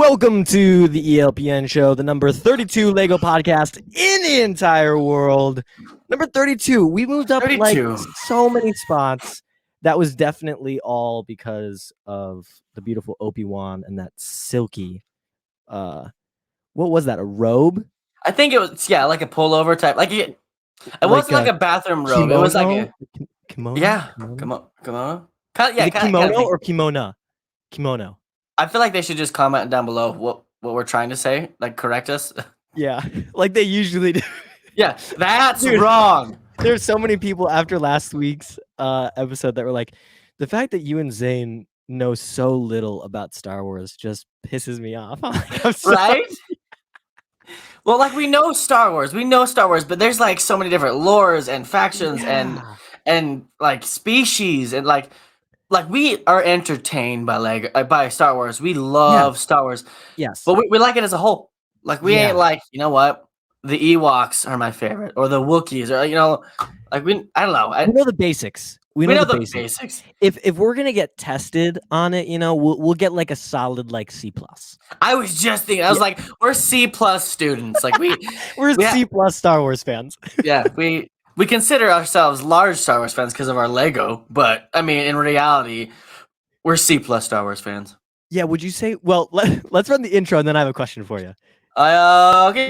Welcome to the Elpn show, the number 32 Lego podcast in the entire world. Number 32. We moved up 32. like so many spots. That was definitely all because of the beautiful Elpn and that silky, what was that? A robe? I think it was like a pullover type. It wasn't like a bathroom robe. Kimono? It was like a kimono. yeah. Kimono? Kimono. Is it kimono or kimona? Kimono. I feel like they should just comment down below what we're trying to say. Like correct us. Yeah, like they usually do. Yeah, that's Dude, wrong. There's so many people after last week's episode that were like, the fact that you and Zane know so little about Star Wars just pisses me off. I'm sorry. Right? Well, like we know Star Wars, but there's like so many different lores and factions and like species and like we are entertained by by Star Wars. We love Star Wars. Yes. But we like it as a whole. Like we ain't like, you know what? The Ewoks are my favorite, or the Wookiees, or I don't know. We know the basics. We know the basics. If we're gonna get tested on it, we'll get like a solid like C+. I was just thinking. I was like, we're C+ students. Like we're C+ Star Wars fans. Yeah, we consider ourselves large Star Wars fans because of our Lego, but I mean, in reality, we're C+ Star Wars fans. Yeah. Would you say? Well, let's run the intro, and then I have a question for you. Okay.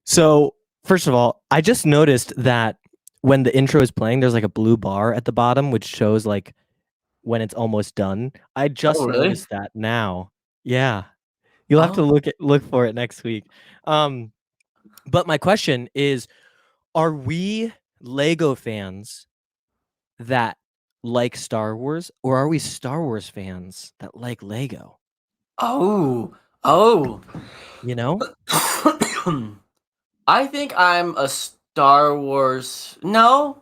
So, first of all, I just noticed that when the intro is playing, there's like a blue bar at the bottom, which shows like when it's almost done. I just noticed that now. Yeah. You'll have to look for it next week. But my question is, are we Lego fans that like Star Wars, or are we Star Wars fans that like Lego? Oh. You know? I think I'm a Star Wars. No.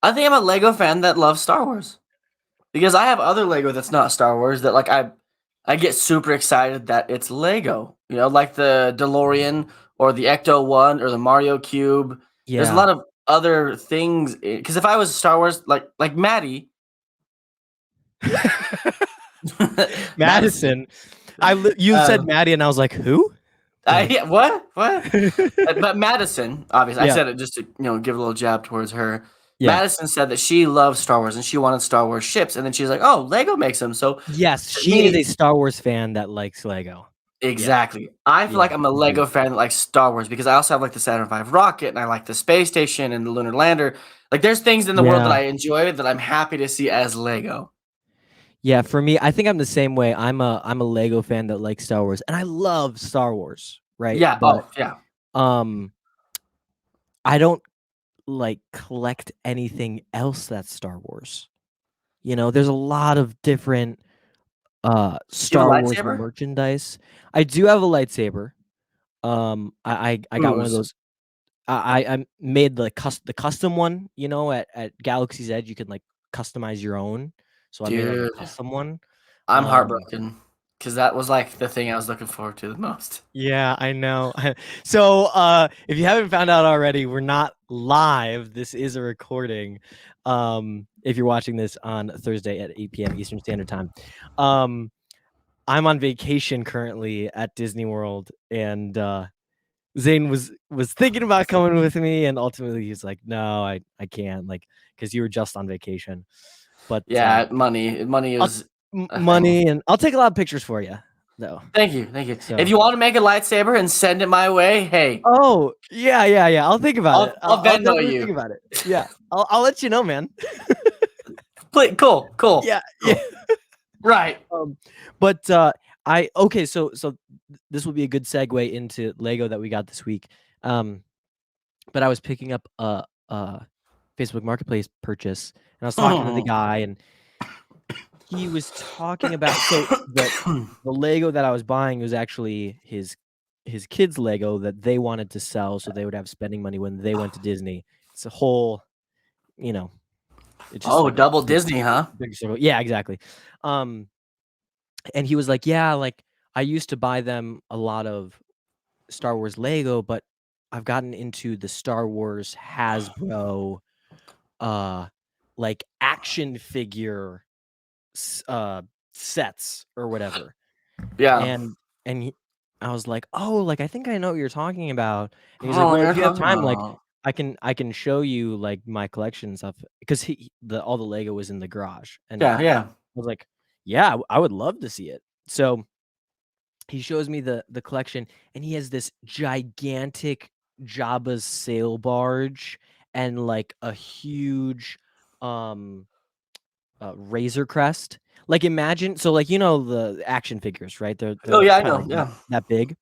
I think I'm a Lego fan that loves Star Wars. Because I have other Lego that's not Star Wars that like I get super excited that it's Lego. You know, like the DeLorean or the Ecto 1 or the Mario Cube. Yeah. There's a lot of other things. Because if I was Star Wars, like Maddie. Madison. You said Maddie, and I was like, who? What? But Madison, obviously, I said it just to give a little jab towards her. Yeah. Madison said that she loves Star Wars and she wanted Star Wars ships, and then she's like, "Oh, Lego makes them." So yes, she is a Star Wars fan that likes Lego. Exactly. Yeah. I feel like I'm a Lego fan that likes Star Wars because I also have like the Saturn V rocket, and I like the space station and the lunar lander. Like, there's things in the world that I enjoy that I'm happy to see as Lego. Yeah, for me, I think I'm the same way. I'm a Lego fan that likes Star Wars, and I love Star Wars, right? Yeah. But, I don't like collect anything else that's Star Wars. There's a lot of different Star Wars merchandise. I do have a lightsaber. I got one of those. I made the custom one. At Galaxy's Edge, you can like customize your own. So I made like a custom one. I'm heartbroken because that was like the thing I was looking forward to the most. Yeah, I know. So if you haven't found out already, we're not live. This is a recording. If you're watching this on Thursday at 8 p.m. Eastern Standard Time. I'm on vacation currently at Disney World, and Zane was thinking about coming with me, and ultimately he's like, no, I can't, like, because you were just on vacation. But money is money, and I'll take a lot of pictures for you, though. Thank you. So, if you want to make a lightsaber and send it my way, hey. Oh yeah. I'll think about it. I'll Venmo you. Think about it. Yeah, I'll let you know, man. Cool. Yeah. Right. But so this will be a good segue into Lego that we got this week. But I was picking up a Facebook Marketplace purchase, and I was talking to the guy, and he was talking about the Lego that I was buying was actually his kids' Lego that they wanted to sell, so they would have spending money when they went to Disney. It's a whole, it's just like double Disney, huh? Big circle. Yeah, exactly. And he was like, yeah, like I used to buy them a lot of Star Wars Lego, but I've gotten into the Star Wars Hasbro, like action figure sets or whatever. Yeah. And I was like, "Oh, like, I think I know what you're talking about." And he's like, Oh, "Well, you're if you have talking time, like, about. I can show you, like, my collection and stuff," because all the Lego was in the garage, and Yeah, yeah. I was like, "Yeah, I would love to see it." So, he shows me the collection, and he has this gigantic Jabba's sail barge and, like, a huge, um Razor Crest. Like, imagine so, like, the action figures, right? Oh, They're yeah, I kinda know. like Yeah. that big.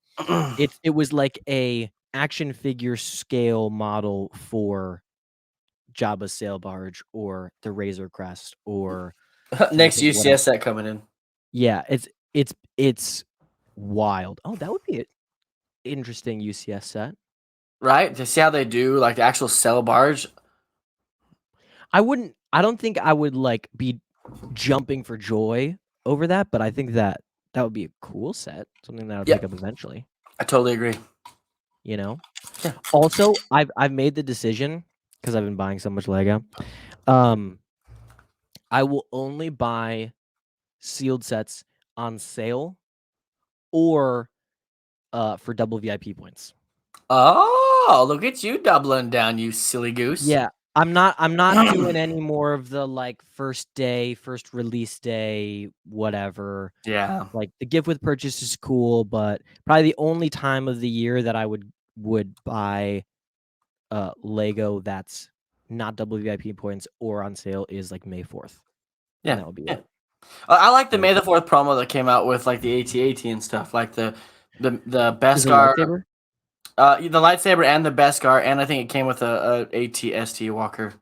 It was like a action figure scale model for Jabba's sail barge or the Razor Crest or trying to Next think of what else. UCS set coming in. Yeah, it's wild. Oh, that would be an interesting UCS set. Right? To see how they do like the actual cell barge. I don't think I would, like, be jumping for joy over that, but I think that would be a cool set, something that I would pick Yep. up eventually, I totally agree. you know? Yeah. Also, I've made the decision because 'cause I've been buying so much Lego, um, I will only buy sealed sets on sale or, for double VIP points. Oh, look at you doubling down, you silly goose. Yeah, I'm not doing any more of the, like, first day, first release day, whatever. Yeah. Like, the gift with purchase is cool, but probably the only time of the year that I would buy, Lego that's not double VIP points or on sale is, like, May 4th, and Yeah. that would be Yeah. it. I like the So May the 4th promo that came out with like the AT-AT and stuff, like the is it a Beskar, lightsaber? the lightsaber and the Beskar, and I think it came with a AT-ST Walker. Like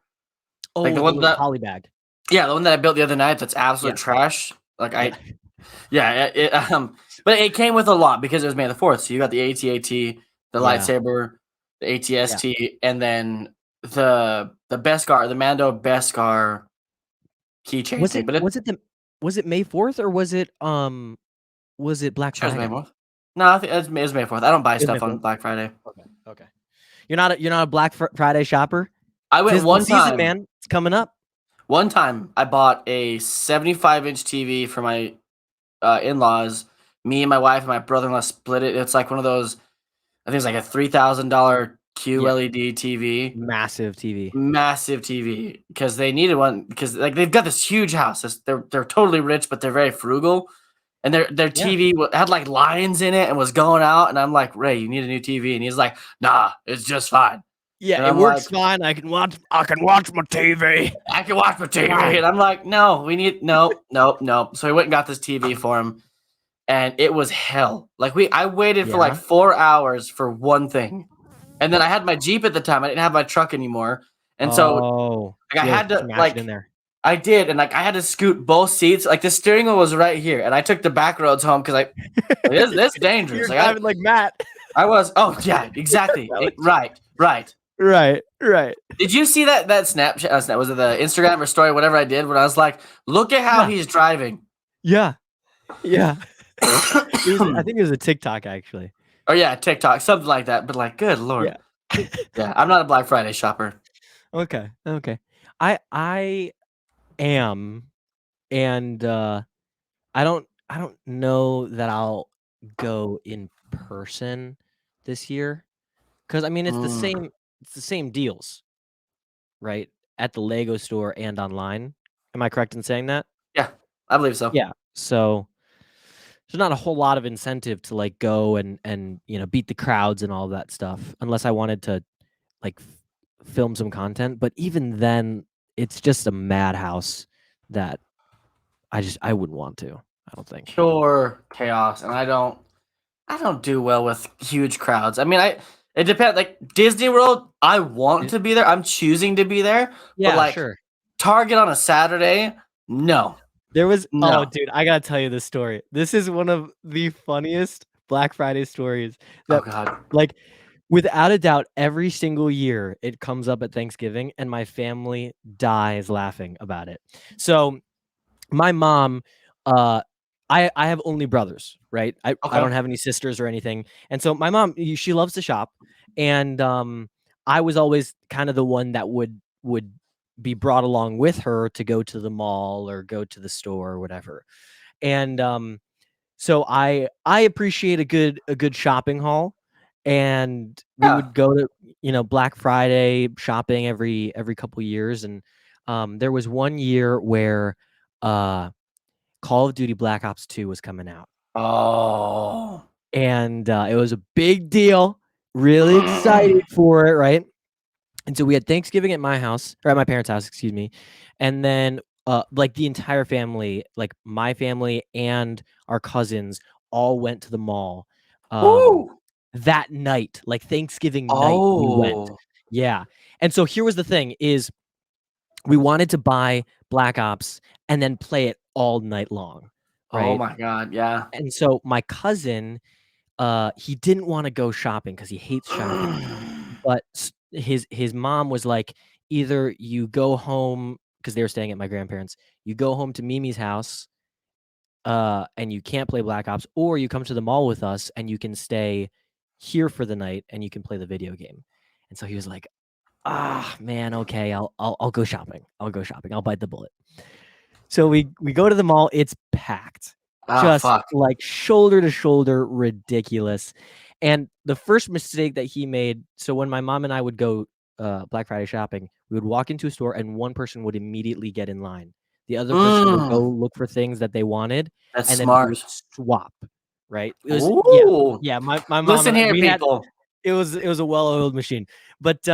Oh, the the one little that poly bag. yeah, the one that I built the other night that's Yeah, absolute trash. Like yeah, yeah, but it came with a lot because it was May the 4th. So you got the AT-AT, the yeah, lightsaber, the yeah. AT-ST, and then the Beskar, the Mando Beskar keychain Was thing. it But it was it the was it May 4th or was it Black sure it's May Friday? 4th. No, I think it's May 4th. I don't buy It was May stuff on 4th? Black Friday. Okay, okay. You're not a Black Friday shopper? I went 'Tis the one season, time. man. It's coming up. One time, I bought a 75-inch TV for my in-laws. Me and my wife and my brother-in-law split it. It's like one of those. I think it's like a $3,000 Yeah, QLED TV, massive TV. massive TV, because they needed one because like they've got this huge house. They're totally rich, but they're very frugal. And their Yeah. TV had like lines in it and was going out. And I'm like, Ray, you need a new TV. And he's like, Nah, it's just fine. Yeah, And it I'm like, works fine. I can watch my TV. I can watch my TV. Fine. And I'm like, no, we need nope, nope, nope. So I went and got this TV for him, and it was hell. Like I waited for like Yeah. 4 hours for one thing. And then I had my Jeep at the time. I didn't have my truck anymore. And so Oh, like I you had had to to smash it in like there. I did, and like I had to scoot both seats. Like the steering wheel was right here, and I took the back roads home because this dangerous. You're Like driving like Matt. I was yeah, exactly. That was Right, right. right, right. Did you see that Snapchat? Was it the Instagram or story, whatever I did, when I was like, look at how Yeah, he's driving. yeah, yeah. I Oh think it was a TikTok, actually. yeah, TikTok, something like that. But like, good lord, Yeah. yeah, I'm not a Black Friday shopper. Okay, okay. I am, and, I don't know that I'll go in person this year, because I mean, Mm, it's the same deals, right? At the Lego store and online. Am I correct in saying that? yeah, I believe so. Yeah. So, there's not a whole lot of incentive to, like, go and, beat the crowds and all that stuff, unless I wanted to, like, film some content, but even then, it's just a madhouse that I wouldn't want to, I don't think. Pure chaos, and I don't do well with huge crowds. I mean, it depends. Like Disney World, I want Eh to be there. I'm choosing to be there, but Yeah, like sure. Target on a Saturday, no, There was oh, no. dude, I gotta tell you this story. This is one of the funniest Black Friday stories Oh that, God. like, without a doubt, every single year it comes up at Thanksgiving, and my family dies laughing about it. So, my mom, uh, I have only brothers, right? I Okay. don't have any sisters or anything, and so my mom, she loves to shop, and I was always kind of the one that would be brought along with her to go to the mall or go to the store or whatever, and so I appreciate a good shopping haul, and we Yeah. would go to, Black Friday shopping every couple years, and there was one year where Call of Duty Black Ops 2 was coming out, Oh. and it was a big deal. Really excited for it, right? And so we had Thanksgiving at my house, or at my parents' house, excuse me, and then like the entire family, like my family and our cousins, all went to the mall. Um, Ooh. that night, like Thanksgiving night, we went. Oh. Yeah, and so here was the thing: is we wanted to buy Black Ops and then play it all night long, Oh right? my God. Yeah. And so my cousin, he didn't wanna go shopping because he hates shopping, but his mom was like, "Either you go home," because they were staying at my grandparents, "You go home to Mimi's house, and you can't play Black Ops, or you come to the mall with us and you can stay here for the night and you can play the video game." And so he was like, "Ah, man, okay, I'll go shopping. I'll go shopping. I'll bite the bullet." So we go to the mall, it's packed. Ah, Just, fuck. like, shoulder to shoulder, ridiculous, and the first mistake that he made, so when my mom and I would go, Black Friday shopping, we would walk into a store and one person would immediately get in line. The other person would go Mm, look for things that they wanted, that's and then we would smart. swap, right? It was yeah, Ooh. yeah, my mom Listen and I, here, we had people. it was a well-oiled machine, but,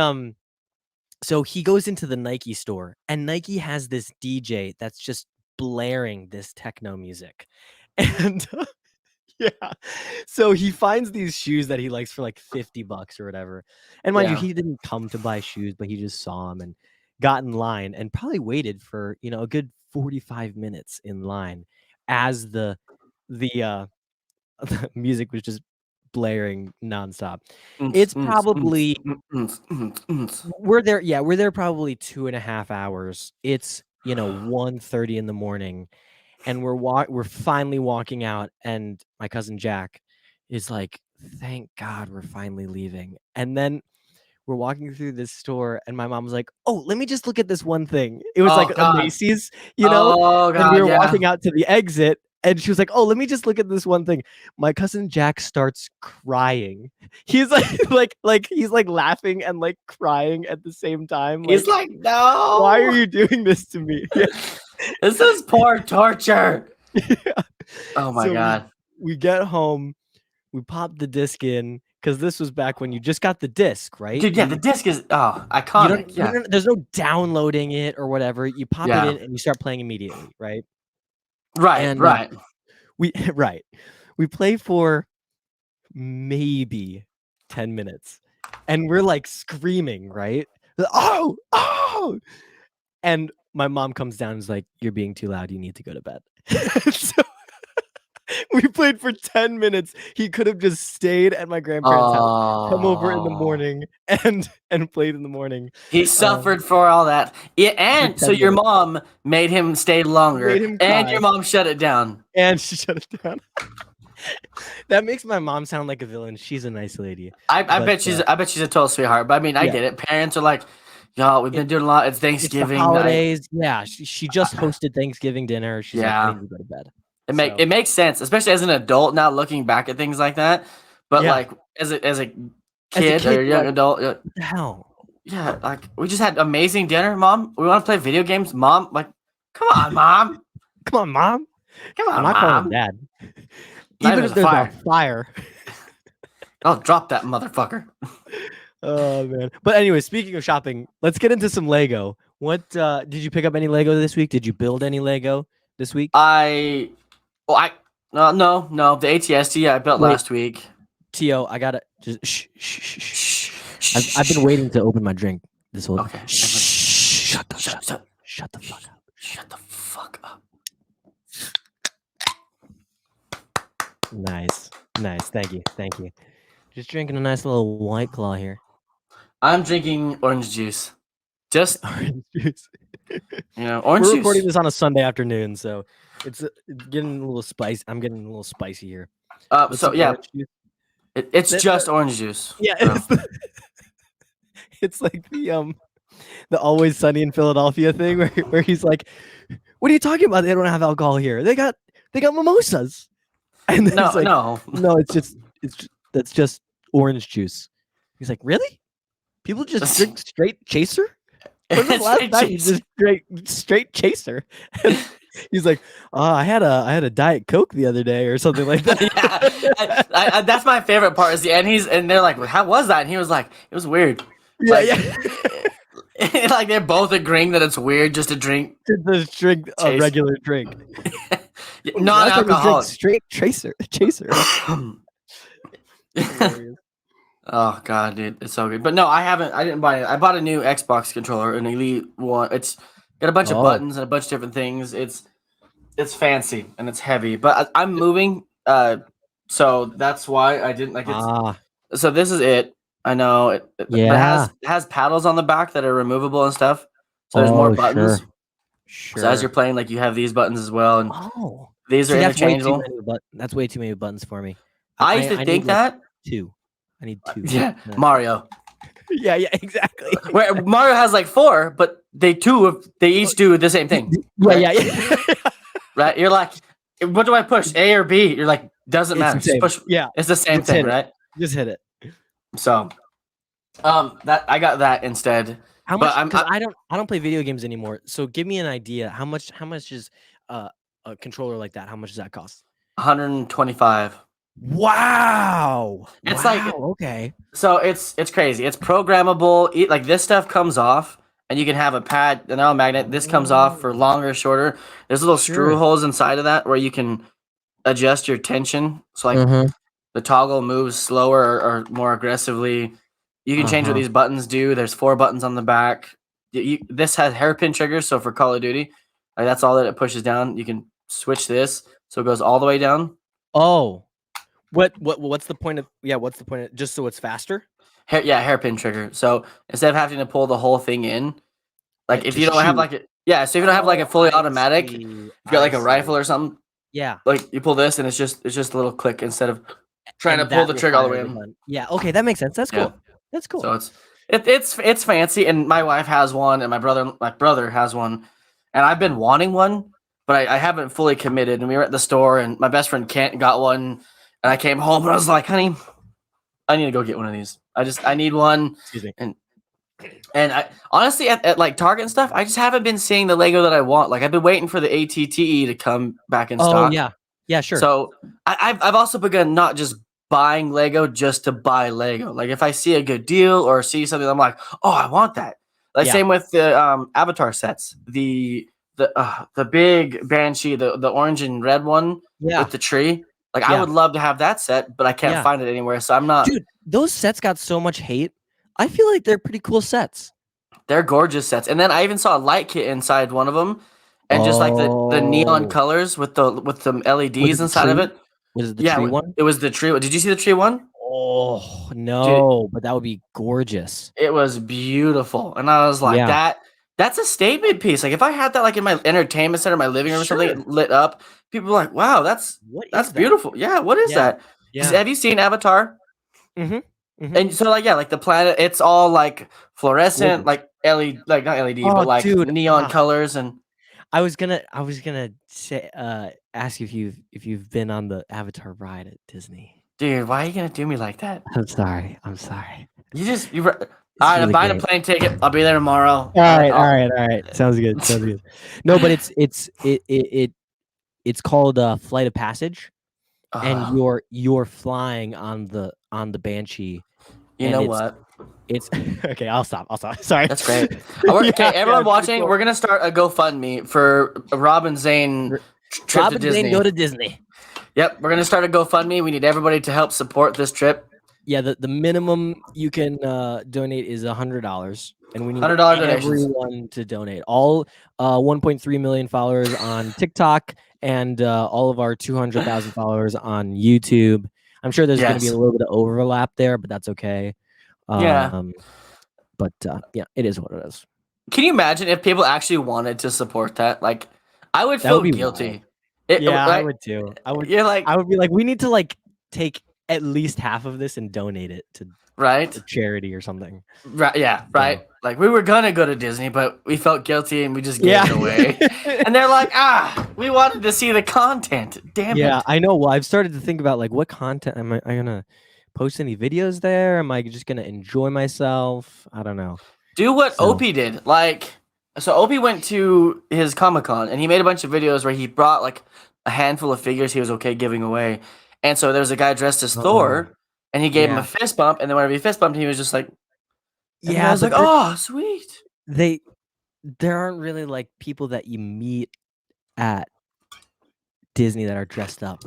so he goes into the Nike store, and Nike has this DJ that's just blaring this techno music. And yeah. So he finds these shoes that he likes for like $50 or whatever. And mind you, Yeah. he didn't come to buy shoes, but he just saw them and got in line and probably waited for, a good 45 minutes in line as the the music was just blaring nonstop. It's probably we're there probably 2.5 hours. It's, 1:30 in the morning, and we're finally walking out, and my cousin Jack is like, "Thank God we're finally leaving." And then we're walking through this store, and my mom was like, "Oh, let me just look at this one thing." It was Oh like a God. Macy's, Oh and we God. were Yeah. walking out to the exit, and she was like, "Oh, let me just look at this one thing." My cousin Jack starts crying. He's like he's like laughing and like crying at the same time, He's like, like, "Why are no. you doing this to me?" Yeah. This is poor torture. Yeah. Oh my So God. we get home, we pop the disc in, because this was back when you just got the disc, right? Dude, yeah, the disc is You don't iconic. Yeah. there's no downloading it or whatever. You pop it Yeah. in and you start playing immediately, right? Right, And, right. we right. We play for maybe 10 minutes, and we're, like, screaming, right? "Oh! Oh!" And my mom comes down and is like, "You're being too loud. You need to go to bed." So we played for 10 minutes. He could have just stayed at my grandparents' house, come over in the Oh. morning, and played in the morning, He um, suffered for all that. Yeah, for and so 10 your minutes. mom made him stay Made longer, him and your cry, mom shut it down. and she shut it down. That makes my mom sound like a villain. She's a nice lady, I but, bet she's a total sweetheart. But I mean, I yeah, get it. Parents are like, "Yo, we've it been doing a lot. It's it's the Thanksgiving night." holidays. Yeah, she just hosted Thanksgiving dinner. She's like, "I Yeah, need to go to bed." it So, makes sense, especially as an adult now looking back at things like that. But yeah, like as a as a kid kid, or a you're young like, adult, "What the hell?" yeah, like we just had amazing dinner, mom. We want to play video games, mom. Like, come on, mom. "Come on, mom." Come I'm on, not calling him mom. dad. Not even Even with if a there's a fire. fire. I'll drop that motherfucker. Oh, man. But anyway, speaking of shopping, let's get into some Lego. What, did you pick up any Lego this week? Did you build any Lego this week? I, well, I, no, the ATST I built Wait, last week. Tio, I gotta just shh, shh, shh, shh, Shh, shh. I've been shh. waiting to open my drink this whole Okay, everyone, shh. shut, shut, shut, Shut the fuck up. shut the fuck up. Nice. Nice. Thank you. Thank you. Just drinking a nice little White Claw here. I'm drinking orange juice. Just, Orange juice. orange We're juice. recording this on a Sunday afternoon, so It's getting a little spicy. I'm getting a little spicy here. With So some yeah, orange juice. it's just orange juice. Yeah, bro. it's like the Always Sunny in Philadelphia thing where he's like, "What are you talking about? They don't have alcohol here. They got mimosas." And then he's like, "No, that's just orange juice." He's like, "Really? People just drink straight chaser? When's the last time you just straight chaser?" And he's like, I had a Diet Coke the other day or something like that. Yeah, that's my favorite part is the end. And they're like, well, "How was that?" And he was like, "It was weird." Yeah, Like, yeah. like they're both agreeing that it's weird just to drink Just drink a regular drink. non-alcoholic. Straight chaser. Oh god, dude, it's so good. But no, I haven't. I didn't buy it. I bought a new Xbox controller, an Elite one. It's got a bunch of buttons and a bunch of different things. It's fancy and it's heavy. But I'm moving, so that's why I didn't like it. So this is it. I know it. But it has paddles on the back that are removable and stuff. So there's more buttons. Sure. So as you're playing, like you have these buttons as well, and these are interchangeable. That's way too many buttons for me. I used to think that. Two. I need two. Yeah, Mario. Yeah, exactly. Where Mario has like 4, but they each do the same thing. Right? Yeah. Right? You're like, what do I push? A or B? You're like, doesn't matter. Just push. Yeah, it's the same thing, right? Just hit it. So, that I got that instead. How much? Because I don't play video games anymore. So give me an idea. How much is a controller like that? How much does that cost? $125. Wow. It's like okay. So it's crazy. It's programmable. Like this stuff comes off, and you can have a pad, an L magnet. This comes off for longer, or shorter. There's little screw holes inside of that where you can adjust your tension. So like the toggle moves slower or more aggressively. You can change what these buttons do. There's 4 buttons on the back. This has hairpin triggers, so for Call of Duty, like that's all that it pushes down. You can switch this, so it goes all the way down. Oh, what's the point of? Yeah, what's the point of? Just so it's faster? Hairpin trigger. So instead of having to pull the whole thing in, like if you don't have like so if you don't have like a fully automatic, you've got like a rifle or something. Yeah. Like you pull this, and it's just a little click instead of trying to pull the trigger all the way in. Yeah. Okay, that makes sense. That's cool. That's cool. So it's fancy, and my wife has one, and my brother has one, and I've been wanting one, but I haven't fully committed. And we were at the store, and my best friend Kent got one, and I came home and I was like, "Honey, I need to go get one of these. I need one." Excuse me. And I honestly at like Target and stuff, I just haven't been seeing the Lego that I want. Like I've been waiting for the ATTE to come back in stock. Oh yeah, sure. So I've also begun not just buying Lego just to buy Lego. Like if I see a good deal or see something, I'm like, oh, I want that. Like same with the Avatar sets, the big Banshee, the orange and red one with the tree. Like I would love to have that set, but I can't find it anywhere. So I'm not. Dude, those sets got so much hate. I feel like they're pretty cool sets. They're gorgeous sets. And then I even saw a light kit inside one of them, and just like the neon colors with some LEDs inside of it. Was it the tree one? It was the tree. Did you see the tree one? Oh no, but that would be gorgeous. It was beautiful, and I was like, that's a statement piece. Like if I had that like in my entertainment center, my living room or something lit up, people were like, wow, that's beautiful. Yeah, what is that? Yeah. Have you seen Avatar? And so like the planet, it's all like fluorescent, like LED, like not LED, but like neon colors. And I was gonna say ask you if you've been on the Avatar ride at Disney. Dude, why are you gonna do me like that? I'm sorry. You all right, I'm buying a plane ticket. I'll be there tomorrow. All right. Sounds good. No, but it's called Flight of Passage, and you're flying on the Banshee. You know what? It's okay. I'll stop. Sorry. That's great. Okay, everyone watching, we're gonna start a GoFundMe for Rob and Zane trip to Disney. Zane go to Disney. Yep, we're gonna start a GoFundMe. We need everybody to help support this trip. Yeah, the minimum you can donate is $100, and we need everyone to donate. All 1.3 million followers on TikTok and all of our 200,000 followers on YouTube. I'm sure there's going to be a little bit of overlap there, but that's okay. But it is what it is. Can you imagine if people actually wanted to support that? Like, I would feel guilty. Yeah, I Like, would too. you're like, I would be like, we need to like take at least half of this and donate it to right? a charity or something. Right, yeah, So right. Like we were gonna go to Disney, but we felt guilty and we just gave yeah. it away. And they're like, we wanted to see the content. Damn Yeah, it. I know. Well, I've started to think about like what content am I gonna post any videos there? Am I just gonna enjoy myself? I don't know. Do what So Opie did. Like, so Opie went to his Comic Con and he made a bunch of videos where he brought like a handful of figures he was okay giving away. And so there was a guy dressed as oh Thor and he gave him a yeah. fist bump. And then whenever he fist bumped, he was just like, and the Yeah, guy's but like, oh, sweet. they there aren't really like people that you meet at Disney that are dressed up,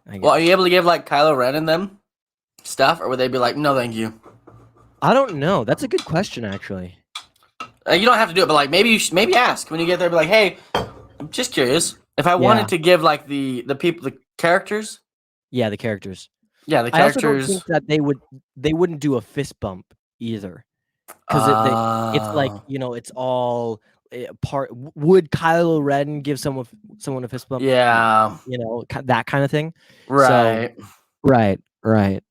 I Well, are you guess. able to give like Kylo Ren and them stuff? Or would they be like, no, thank you? I don't know. That's a good question, actually. You don't have to do it, but like maybe maybe ask when you get there. Be like, hey, I'm just curious. If I wanted Yeah. to give like the people, the characters, Yeah, the characters. yeah, the I also don't characters. think that they wouldn't do a fist bump either. Because it's like, Uh, it's all part. Would Kylo Ren give someone a fist bump? yeah, That kind of thing. So right, right, right,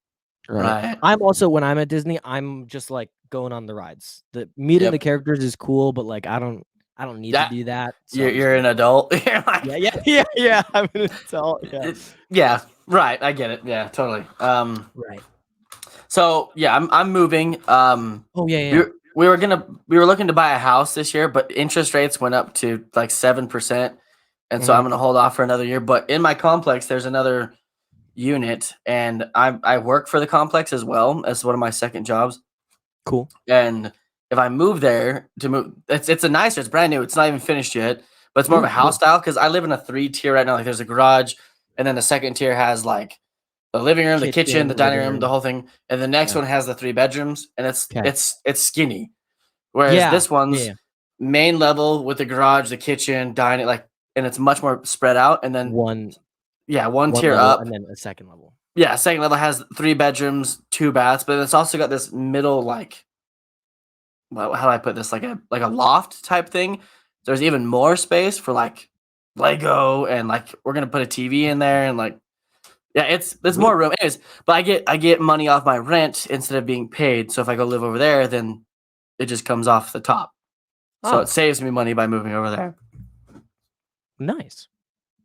right. right. I'm also when I'm at Disney, I'm just like going on the rides. The meeting the Yep. characters is cool, but like I don't need to That do that. So I'm just you're gonna an adult. You're like, yeah, yeah, yeah, yeah. I'm an adult. Yeah, yeah, right. I get it. Yeah, totally. right. So yeah, I'm moving. Oh yeah, We yeah. were, we were looking to buy a house this year, but interest rates went up to like 7%, and so I'm Mhm. gonna hold off for another year. But in my complex, there's another unit, and I work for the complex as well as one of my second jobs. Cool. And if I move there to move, it's a nicer, it's brand new, it's not even finished yet, but it's more of a Ooh, house cool. style because I live in a 3 tier right now. Like there's a garage, and then the second tier has like the living room, the kitchen, the Kitchen, dining living room, the room. whole thing, and the next Yeah. one has the 3 bedrooms, and it's Okay. it's it's skinny. Whereas Yeah. this Yeah. one's Yeah. main level with the garage, the kitchen, dining, like, and it's much more spread out. And then One yeah, one one tier level up. and then a second level. Yeah, second level has 3 bedrooms, 2 baths, but it's also got this middle like, well, how do I put this? Like a loft type thing. There's even more space for like Lego and like we're gonna put a TV in there and like yeah, it's Sweet. more room. Anyways, but I get money off my rent instead of being paid. So if I go live over there, then it just comes off the top. So it Oh, saves me money by moving over there. nice.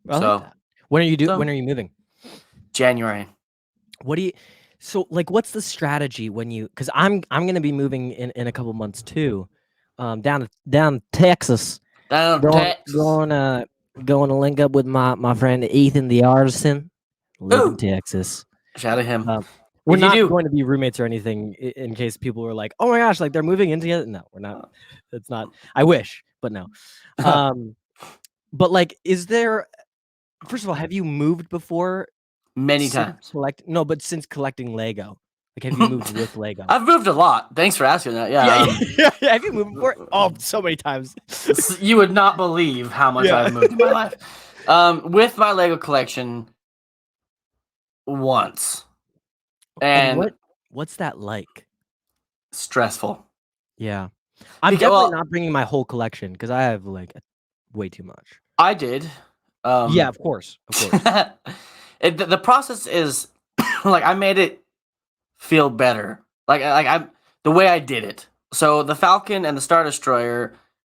I like So that. When so are you moving? January. What do you so like what's the strategy when you cuz I'm going to be moving in a couple months too. Down to Texas. Down in Going Texas. going uh going to link up with my friend Ethan the artisan. Live in Ooh, Texas. shout at him. Um, we're If you not do, going to be roommates or anything in case people were like, "Oh my gosh, like they're moving in together." No, we're not. It's not. I wish, but no. Um, but like, is there? First of all, have you moved before many since times. but since collecting Lego? Like, have you moved with Lego? I've moved a lot. Thanks for asking that. Yeah, Yeah, yeah, yeah. Have you moved before? Oh, so many times. you would not believe how much Yeah. I've moved in my life. With my Lego collection, once, And and what's that like? stressful. Yeah, I'm Because definitely well, not bringing my whole collection because I have like way too much. I did. Yeah, Um, of course, of course. the process is like I made it feel better. Like I the way I did it. So the Falcon and the Star Destroyer,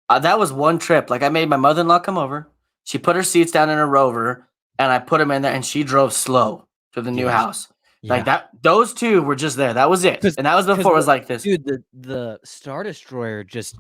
that was one trip. Like I made my mother-in-law come over. She put her seats down in a Rover, and I put them in there, and she drove slow to the new Yeah, house. Like yeah. that, those two were just there. That was it, and that was Because before it was like this. dude, the Star Destroyer just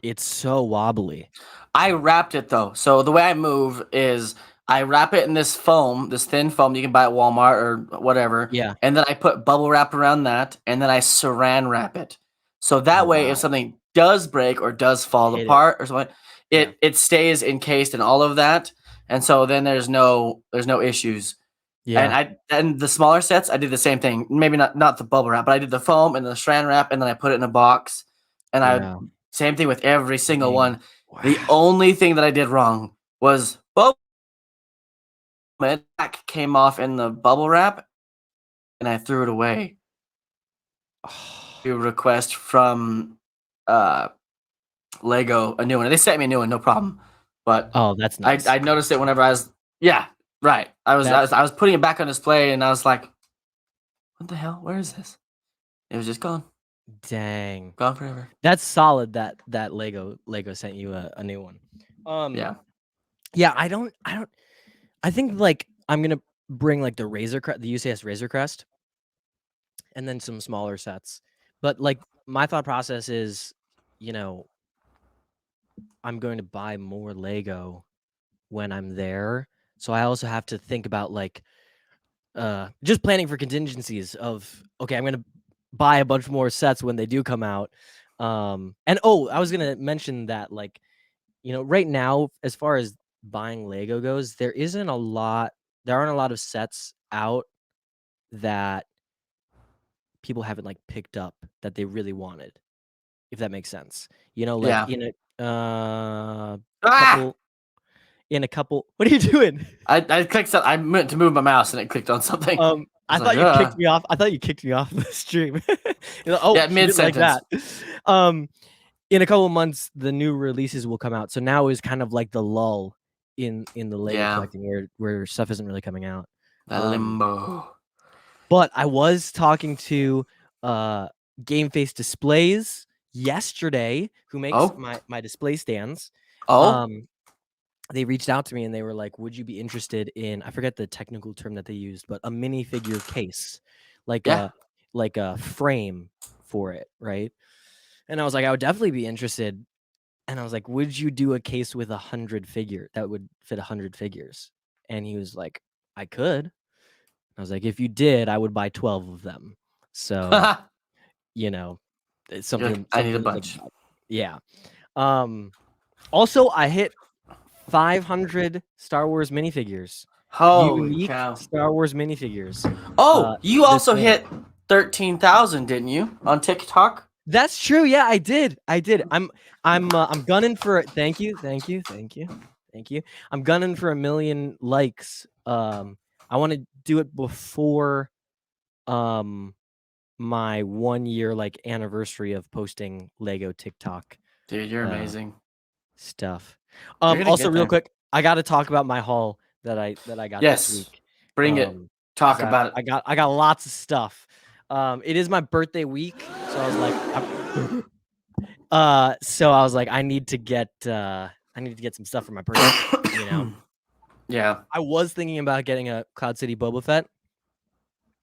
it's so wobbly. I wrapped it though. So the way I move is I wrap it in this foam, this thin foam you can buy at Walmart or whatever, Yeah. and then I put bubble wrap around that, and then I saran wrap it. So Oh, that way, if wow. something does break or does fall Hit it. apart or something, Yeah. it stays encased in all of that, and so then there's no issues. Yeah. And the smaller sets, I did the same thing. Maybe not the bubble wrap, but I did the foam and the saran wrap, and then I put it in a box, and I Yeah. same thing with every single Dang. one. The Wow. only thing that I did wrong was back came off in the bubble wrap, and I threw it away. To request from uh, Lego a new one. They sent me a new one, no problem. But Oh, that's I nice. I noticed it whenever I was Yeah, right. I was, That's I was putting it back on display, and I was like, "What the hell? Where is this?" It was just gone, dang. gone forever. That's solid that Lego sent you a new one. Yeah, Yeah, I think like I'm gonna bring like the the UCS Razor Crest, and then some smaller sets. But like my thought process is, you know, I'm going to buy more Lego when I'm there. So I also have to think about like just planning for contingencies of, okay, I'm gonna buy a bunch more sets when they do come out. And oh, I was gonna mention that like, you know, right now as far as buying Lego goes, there aren't a lot of sets out that people haven't like picked up that they really wanted, if that makes sense. You know, like yeah. Ah! couple in a couple what are you doing? I clicked. I meant to move my mouse, and it clicked on something. I I was like, thought you kicked me off. I thought you kicked me off the stream. You're like, oh, Yeah, he mid didn't like sentence. that. Um, in a couple of months, the new releases will come out. So now is kind of like the lull in the Lego Yeah, collecting where stuff isn't really coming out. the limbo. But I was talking to Game Face Displays yesterday, who makes Oh, my display stands. oh, Um, they reached out to me and they were like, "Would you be interested in?" I forget the technical term that they used, but a minifigure case, like yeah. a frame for it, right? And I was like, I would definitely be interested. And I was like, "Would you do a case with 100 figure that would fit 100 figures?" And he was like, "I could." I was like, "If you did, I would buy 12 of them." So, you know, it's You're like, something I need a something to think bunch. about. Yeah. Um, Also, I hit 500 Star Wars minifigures, Holy unique cow! Star Wars minifigures, Oh, you this also month. hit 13,000, didn't you, on TikTok? That's true. Yeah, I did. I did. I'm gunning for it. Thank you. Thank you. Thank you. Thank you. I'm gunning for 1,000,000 likes. I want to do it before um my 1 year like anniversary of posting Lego TikTok Dude, you're uh amazing. stuff. You're gonna Also get real there. quick, I got to talk about my haul that I got this Yes, week. bring it. 'Cause Talk about it. I got lots of stuff. It is my birthday week, so I was like so I was like I need to get some stuff for my birthday, you know. Yeah. I was thinking about getting a Cloud City Boba Fett.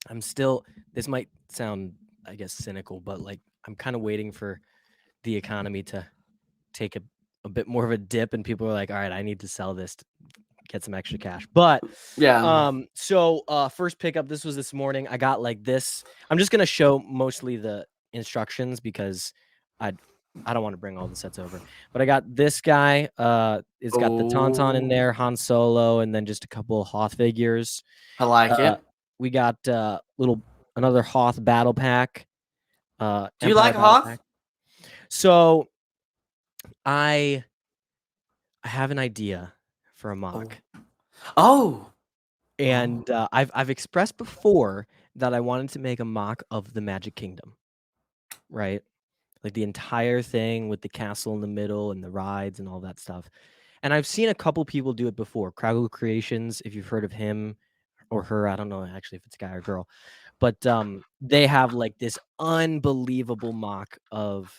I'm still this might sound I guess cynical, but like I'm kind of waiting for the economy to take a bit more of a dip and people are like, all right, I need to sell this to get some extra cash. But Yeah. so first pickup, this was this morning. I got like this. I'm just gonna show mostly the instructions because I I don't want to bring all the sets over. But I got this guy. It's got the Tauntaun in Oh, there, Han Solo, and then just a couple Hoth figures. I like Uh it. we got another Hoth battle pack, Do you Empire like battle Hoth? pack. So I have an idea for a Oh. mock. Oh. Oh. And I've expressed before that I wanted to make a mock of the Magic Kingdom, right? Like the entire thing with the castle in the middle and the rides and all that stuff. And I've seen a couple people do it before. Craggle Creations, if you've heard of him or her, I don't know actually if it's a guy or girl, but they have like this unbelievable mock of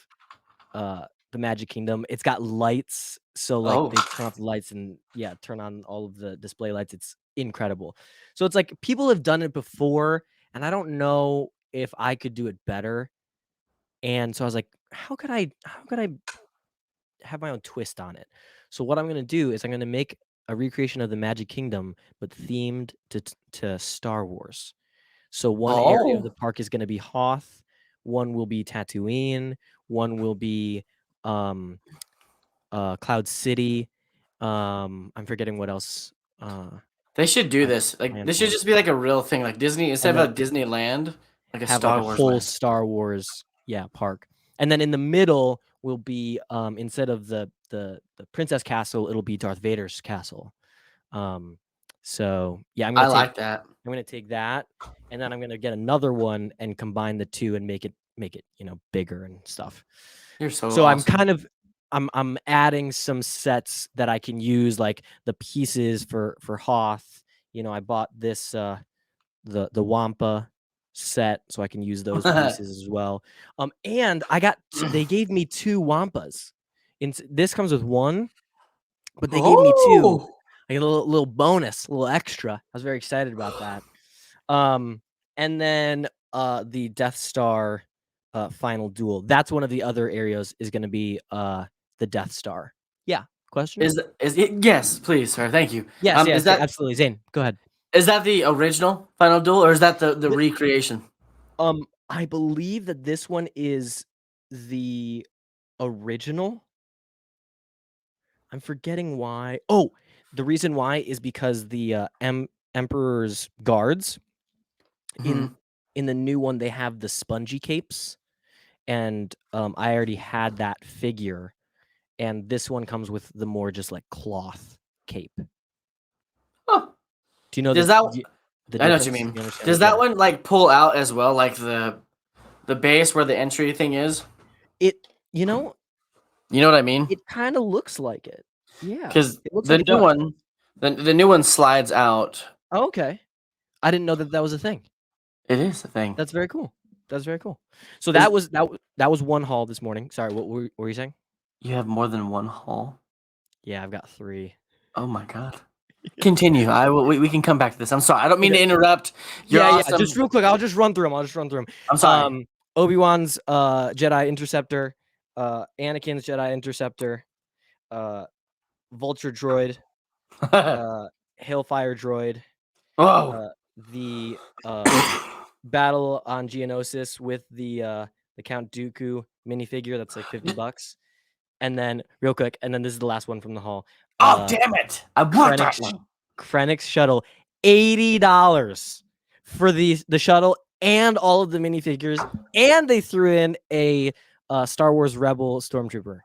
the Magic Kingdom. It's got lights, so like Oh. they turn off the lights and yeah, turn on all of the display lights. It's incredible. So it's like people have done it before, and I don't know if I could do it better. And so I was like, how could I have my own twist on it? So what I'm gonna do is I'm gonna make a recreation of the Magic Kingdom, but themed to Star Wars. So one area of the Oh. park is gonna be Hoth, one will be Tatooine, one will be um Cloud City. I'm forgetting what else They should do I this. Like, planned this should for. just be like a real thing. Like Disney, instead And of then a Disneyland, like a have like Star a Wars whole land. Star Wars, yeah, park. And then in the middle will be instead of the Princess Castle, it'll be Darth Vader's castle. Um so yeah, I like that. I'm gonna take that and then I'm gonna get another one and combine the two and make it, you know, bigger and stuff. You're so So I'm awesome. I'm adding some sets that I can use, like the pieces for Hoth. You know, I bought this the Wampa set, so I can use those pieces as well. And I got they gave me 2 Wampas. This comes with 1, but they gave me 2. Oh, I get a little bonus, a little extra. I was very excited about that. And then the Death Star final duel. That's one of the other areas is going to be the Death Star. Yeah. Question? is it? Yes, please, sir. Thank you. Yes. Is Yes. that Absolutely. Zane, go ahead. the original Final Duel, or is that the recreation? I believe that this one is the original. I'm forgetting why. Oh, the reason why is because the Emperor's guards in Mhm. the new one they have the spongy capes, and I already had that figure, and this one comes with the more just like cloth cape. Huh. Do you know Does that? the I know what you difference? mean. You understand Does it? that Yeah. one like pull out as well, like the base where the entry thing is? It you know, You know what I mean? it kind of looks like it. Yeah. Because It looks like the it new does. one, the new one slides out. Oh, okay. I didn't know that that was a thing. It is a thing. That's very cool. That's very cool. So Is that was one haul this morning. Sorry, what were you saying? you have more than one hall? Yeah, I've got 3. Oh my god. Continue. I will. We can come back to this. I'm sorry. I don't mean Okay. to interrupt. You're Yeah, yeah. Just awesome. real quick, I'll just run through them. I'll just run through I'm them. sorry. Obi-Wan's Jedi Interceptor, Anakin's Jedi Interceptor, uh, Vulture Droid, uh, Hailfire Droid, Oh. the battle on Geonosis with the Count Dooku minifigure that's like $50. And then real quick, and then this is the last one from the haul. Oh, damn it! I want that Krennic's one. Krennic's shuttle, $80 for the shuttle and all of the minifigures, and they threw in a Star Wars Rebel Stormtrooper.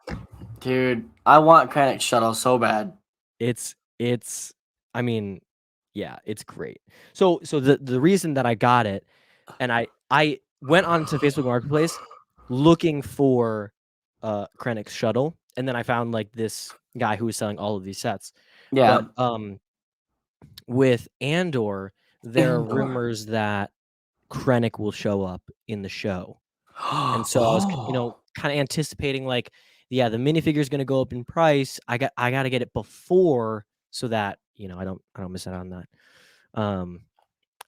Dude, I want Krennic Shuttle so bad. It's I mean, yeah, it's great. So the reason that I got it, and I went onto Facebook Marketplace looking for Krennic's shuttle, and then I found like this guy who was selling all of these sets. Yeah. But with Andor, there are Andor. rumors that Krennic will show up in the show. And so I was, Oh. kind of anticipating like, yeah, the minifigure is going to go up in price. I got to get it before so that, I don't miss out on that.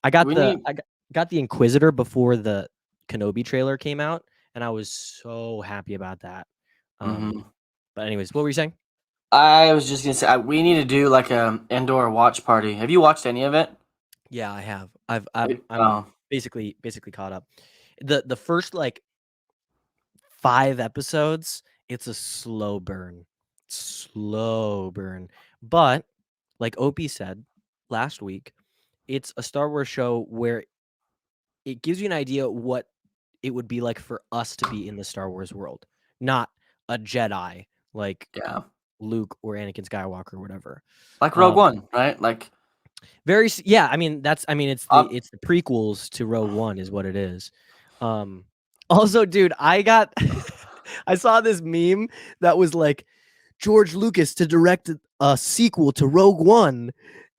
I got We need. got the Inquisitor before the Kenobi trailer came out, and I was so happy about that. Mhm. But anyways, what were you saying? I was just gonna say we need to do like a Andor watch party. Have you watched any of it? Yeah, I have. I'm Oh. basically caught up. The first like 5 episodes, it's a slow burn. Slow burn. But like Opie said last week, it's a Star Wars show where it gives you an idea what it would be like for us to be in the Star Wars world, not a Jedi like Yeah. Luke or Anakin Skywalker or whatever. Like Rogue Um, One, right? Like. yeah, I mean it's Um. it's the prequels to Rogue One is what it is. Um, also, dude, I got I saw this meme that was like George Lucas to direct a sequel to Rogue One,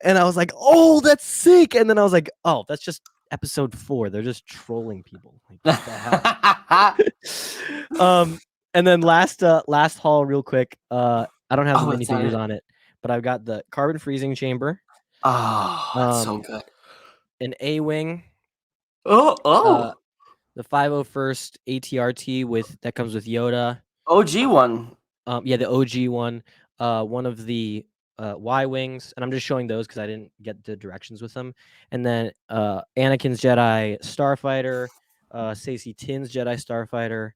and I was like, "Oh, that's sick!" And then I was like, "Oh, that's just Episode 4. They're just trolling people. Like, what the hell?" And then last haul, real quick. I don't have the Oh, it's not minifigures it. on it, but I've got the carbon freezing chamber, Oh, it's so good. an A-wing, Oh, uh, oh. the 501st ATRT that comes with Yoda. OG one. Yeah, the OG one. One of the Y wings, and I'm just showing those because I didn't get the directions with them. And then Anakin's Jedi Starfighter, Stacey Tin's Jedi Starfighter,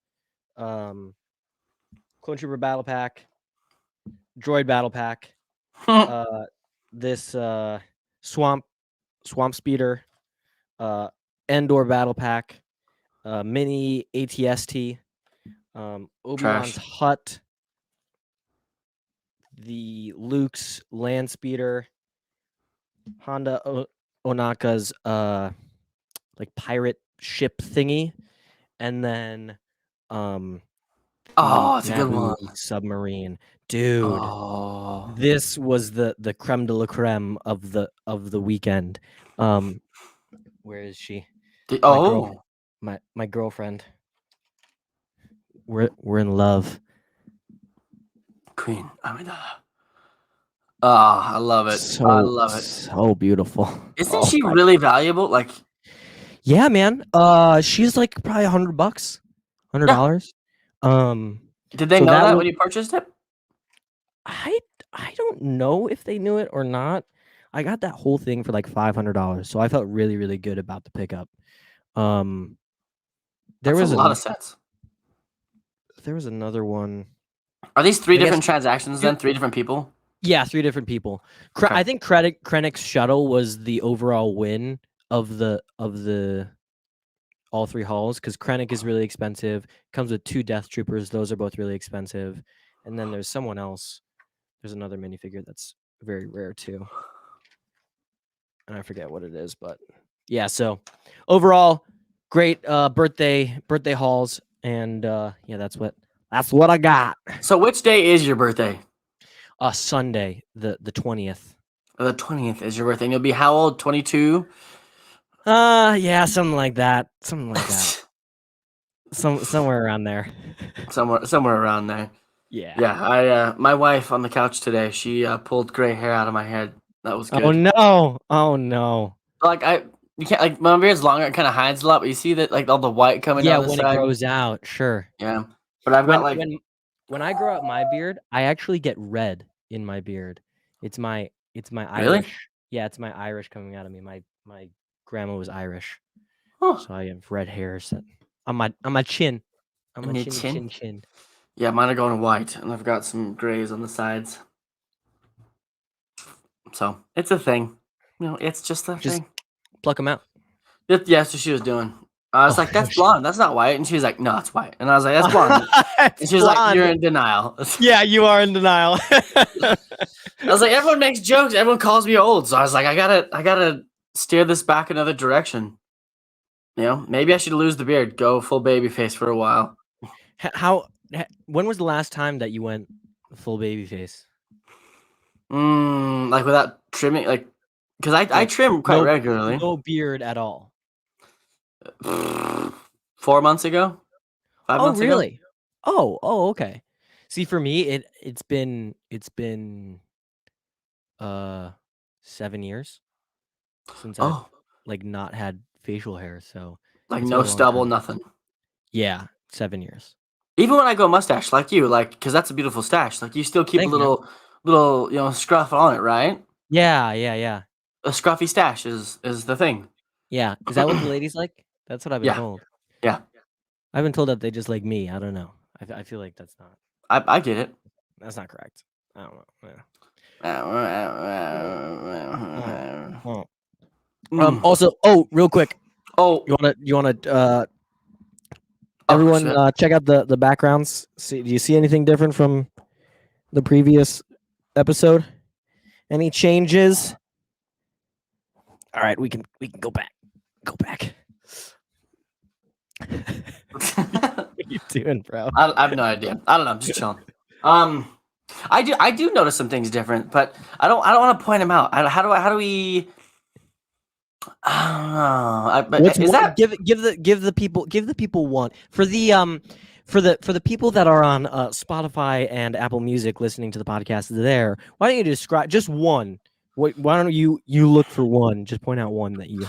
Clone Trooper Battle Pack, Droid Battle Pack, uh, this Swamp Speeder, Endor Battle Pack, Mini ATST, Obi-Wan's Trash. Hut, the Luke's Land Speeder, Honda Onaka's like pirate ship thingy, and then Oh, it's a good Naboo one. submarine, dude. Oh, This was the creme de la creme of the weekend. Where is she? My girl, oh, my girlfriend. We're in love. Queen Amidala. Oh, I love it. I So love it. so beautiful. Isn't Oh she my. really valuable? Like, Yeah, man. She's like probably $100, yeah. $100. Um, Did they so know that that was when you purchased it? I I don't know if they knew it or not. I got that whole thing for like $500, so I felt really really good about the pickup. Um, there That's a was lot an of sets. there was another one. Are these three I guess different transactions then? Three different people? yeah, 3 different people. Okay. I think Krennic's shuttle was the overall win of the all 3 hauls because Krennic is really expensive. Comes with 2 Death Troopers; those are both really expensive. And then there's someone else. There's another minifigure that's very rare too, and I forget what it is, but yeah. So overall, great birthday hauls, and yeah, that's what I got. So which day is your birthday? Sunday, the 20th. The 20th is your birthday. And you'll be how old? 22? Yeah, something like that. Something like that. Somewhere around there. somewhere around there. Yeah. Yeah, my wife on the couch today, she pulled gray hair out of my head. That was Oh good. no. Oh no. Like you can't like my beard's longer, it kind of hides a lot, but you see that like all the white coming Yeah, down the when it side. grows out, sure. Yeah, but I've got like When I grow out my beard, I actually get red in my beard. It's my really? Irish. Yeah, it's my Irish coming out of me. My grandma was Irish, Huh. so I have red hairs that on my chin, on my In your chin chin? chin. Yeah, mine are going white, and I've got some grays on the sides. So it's a thing. You know, it's just a Just thing. pluck them out. Yeah, that's what she was doing. I was Oh like, no, "That's blonde. That's not white." And she was like, "No, it's white." And I was like, "That's blonde." And it's she was like, "You're blonde. in denial." Yeah, you are in denial. I was like, "Everyone makes jokes. Everyone calls me old." So I was like, I gotta steer this back another direction. You know, maybe I should lose the beard, go full baby face for a while. When was the last time that you went full baby face? Like without trimming, like, because I Like trim quite regularly. no beard at all. 4 months ago, 5 months ago. Really? Oh, okay. See, for me, it's been 7 years since I've Oh, like not had facial hair, so like it's been no a long stubble, time. nothing. Yeah, 7 years. Even when I go mustache, like you, like, because that's a beautiful stash. Like you still keep a Thanks, man. little, scruff on it, right? Yeah. A scruffy stash is the thing. Yeah. Is that what the ladies like? That's what I've been Yeah, told. yeah. I've been told that they just like me. I don't know. I feel like I get it. that's not correct. I don't know. Yeah. Oh. Mm. Also, real quick, Oh, you wanna oh everyone shit. check out the backgrounds. Do you see anything different from the previous episode? Any changes? All right, we can go back. Go back. What are you doing, bro? I have no idea. I don't know. I'm just chilling. I do notice some things different, but I don't want to point them out. How do we? I don't know. What's Is one? that Give the people one for the people that are on Spotify and Apple Music listening to the podcast there. Why don't you describe just one? Why don't you look for one? Just point out one that you.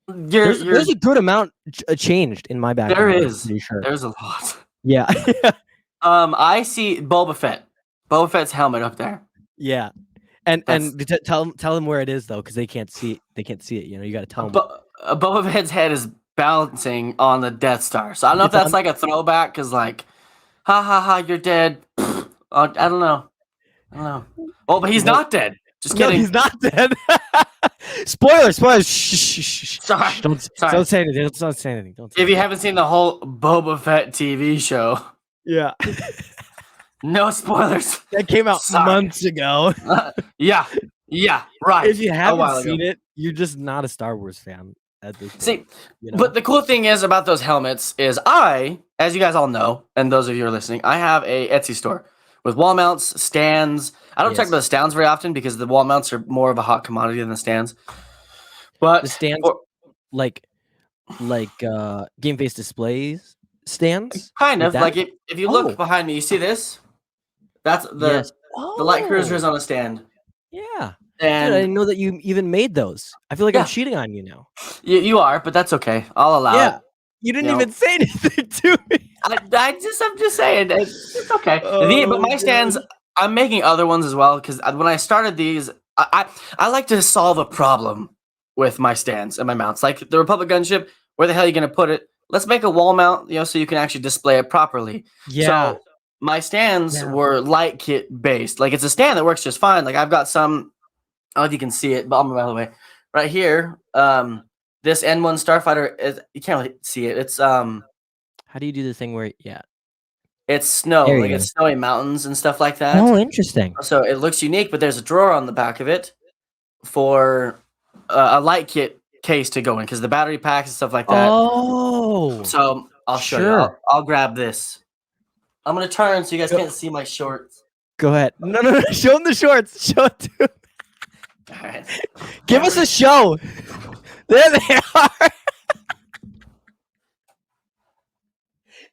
you're There's a good amount changed in my there background. I'm is pretty sure. there's a lot. Yeah. I see Boba Fett. Boba Fett's helmet up there. Yeah. That's Tell them where it is though, because they can't see it. They can't see it. You know, you got to tell them. Boba Fett's head is balancing on the Death Star. So I don't know if It's that's on. like a throwback, because like, ha ha ha, you're dead. I don't know. Oh, but he's Well, not dead. Just no, kidding. he's not dead. Spoilers. Shh. Sorry. Don't say anything. Don't say anything. Don't. Say If you anything. haven't seen the whole Boba Fett TV show, Yeah. no spoilers. That came out Sorry. months ago. Yeah, right. If you A while haven't ago. seen it, you're just not a Star Wars fan. at this See, point. You know? but the cool thing is about those helmets is as you guys all know, and those of you who are listening, I have a Etsy store with wall mounts, stands. I don't check Yes. the stands very often because the wall mounts are more of a hot commodity than the stands. But The stands, for, like game face displays stands? kind Like of that? like if you look Oh, behind me, you see this? That's yes. the light cruiser is Oh, on a stand, yeah. Dude, I and didn't know that you even made those. I feel like I'm yeah, cheating on you now. you are, but that's okay. I'll allow it. Yeah. You You didn't know, even say anything to me. I'm just saying, it's okay. But Oh, my stands, God. I'm making other ones as well because when I started these, I like to solve a problem with my stands and my mounts. Like the Republic gunship, where the hell are you gonna put it? Let's make a wall mount, so you can actually display it properly. Yeah. So my stands Yeah. were light kit based. Like it's a stand that works just fine. Like I've got some. I don't know if you can see it, but by the way, right here, this N1 Starfighter is you can't really see it. How do you do the thing where It's snow, there like you go. it's snowy mountains and stuff like that. Oh, interesting. So it looks unique, but there's a drawer on the back of it for a light kit case to go in because the battery packs and stuff like that. Oh, So I'll show you. sure. I'll grab this. I'm gonna turn so you guys Go can't see my shorts. go ahead. No, no, no. Show him the shorts. Show it to him. All right. Give us a show. There they are.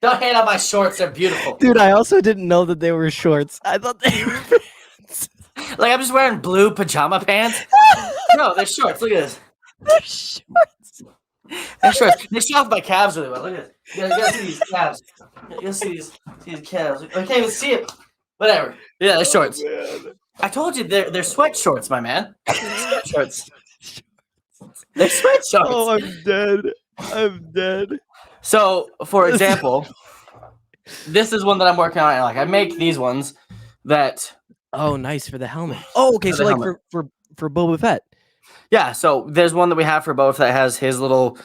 Don't hate on my shorts; they're beautiful. Dude, I also didn't know that they were shorts. I thought they were pants. Like I'm just wearing blue pajama pants. No, they're shorts. Look at this. They're shorts. They're shorts. They show off my calves really well. Look at this. You gotta see these calves. You'll see these calves. I can't even see it. Whatever. Yeah, they're shorts. Man. I told you they're sweat shorts, my man. Sweat shorts. They're sweat shorts. Oh, I'm dead. I'm dead. So, for example, this is one that I'm working on. Like I make these ones that. Oh, nice for the helmet. Oh, okay. For So the like helmet. for Boba Fett. Yeah. So there's one that we have for both that has his little.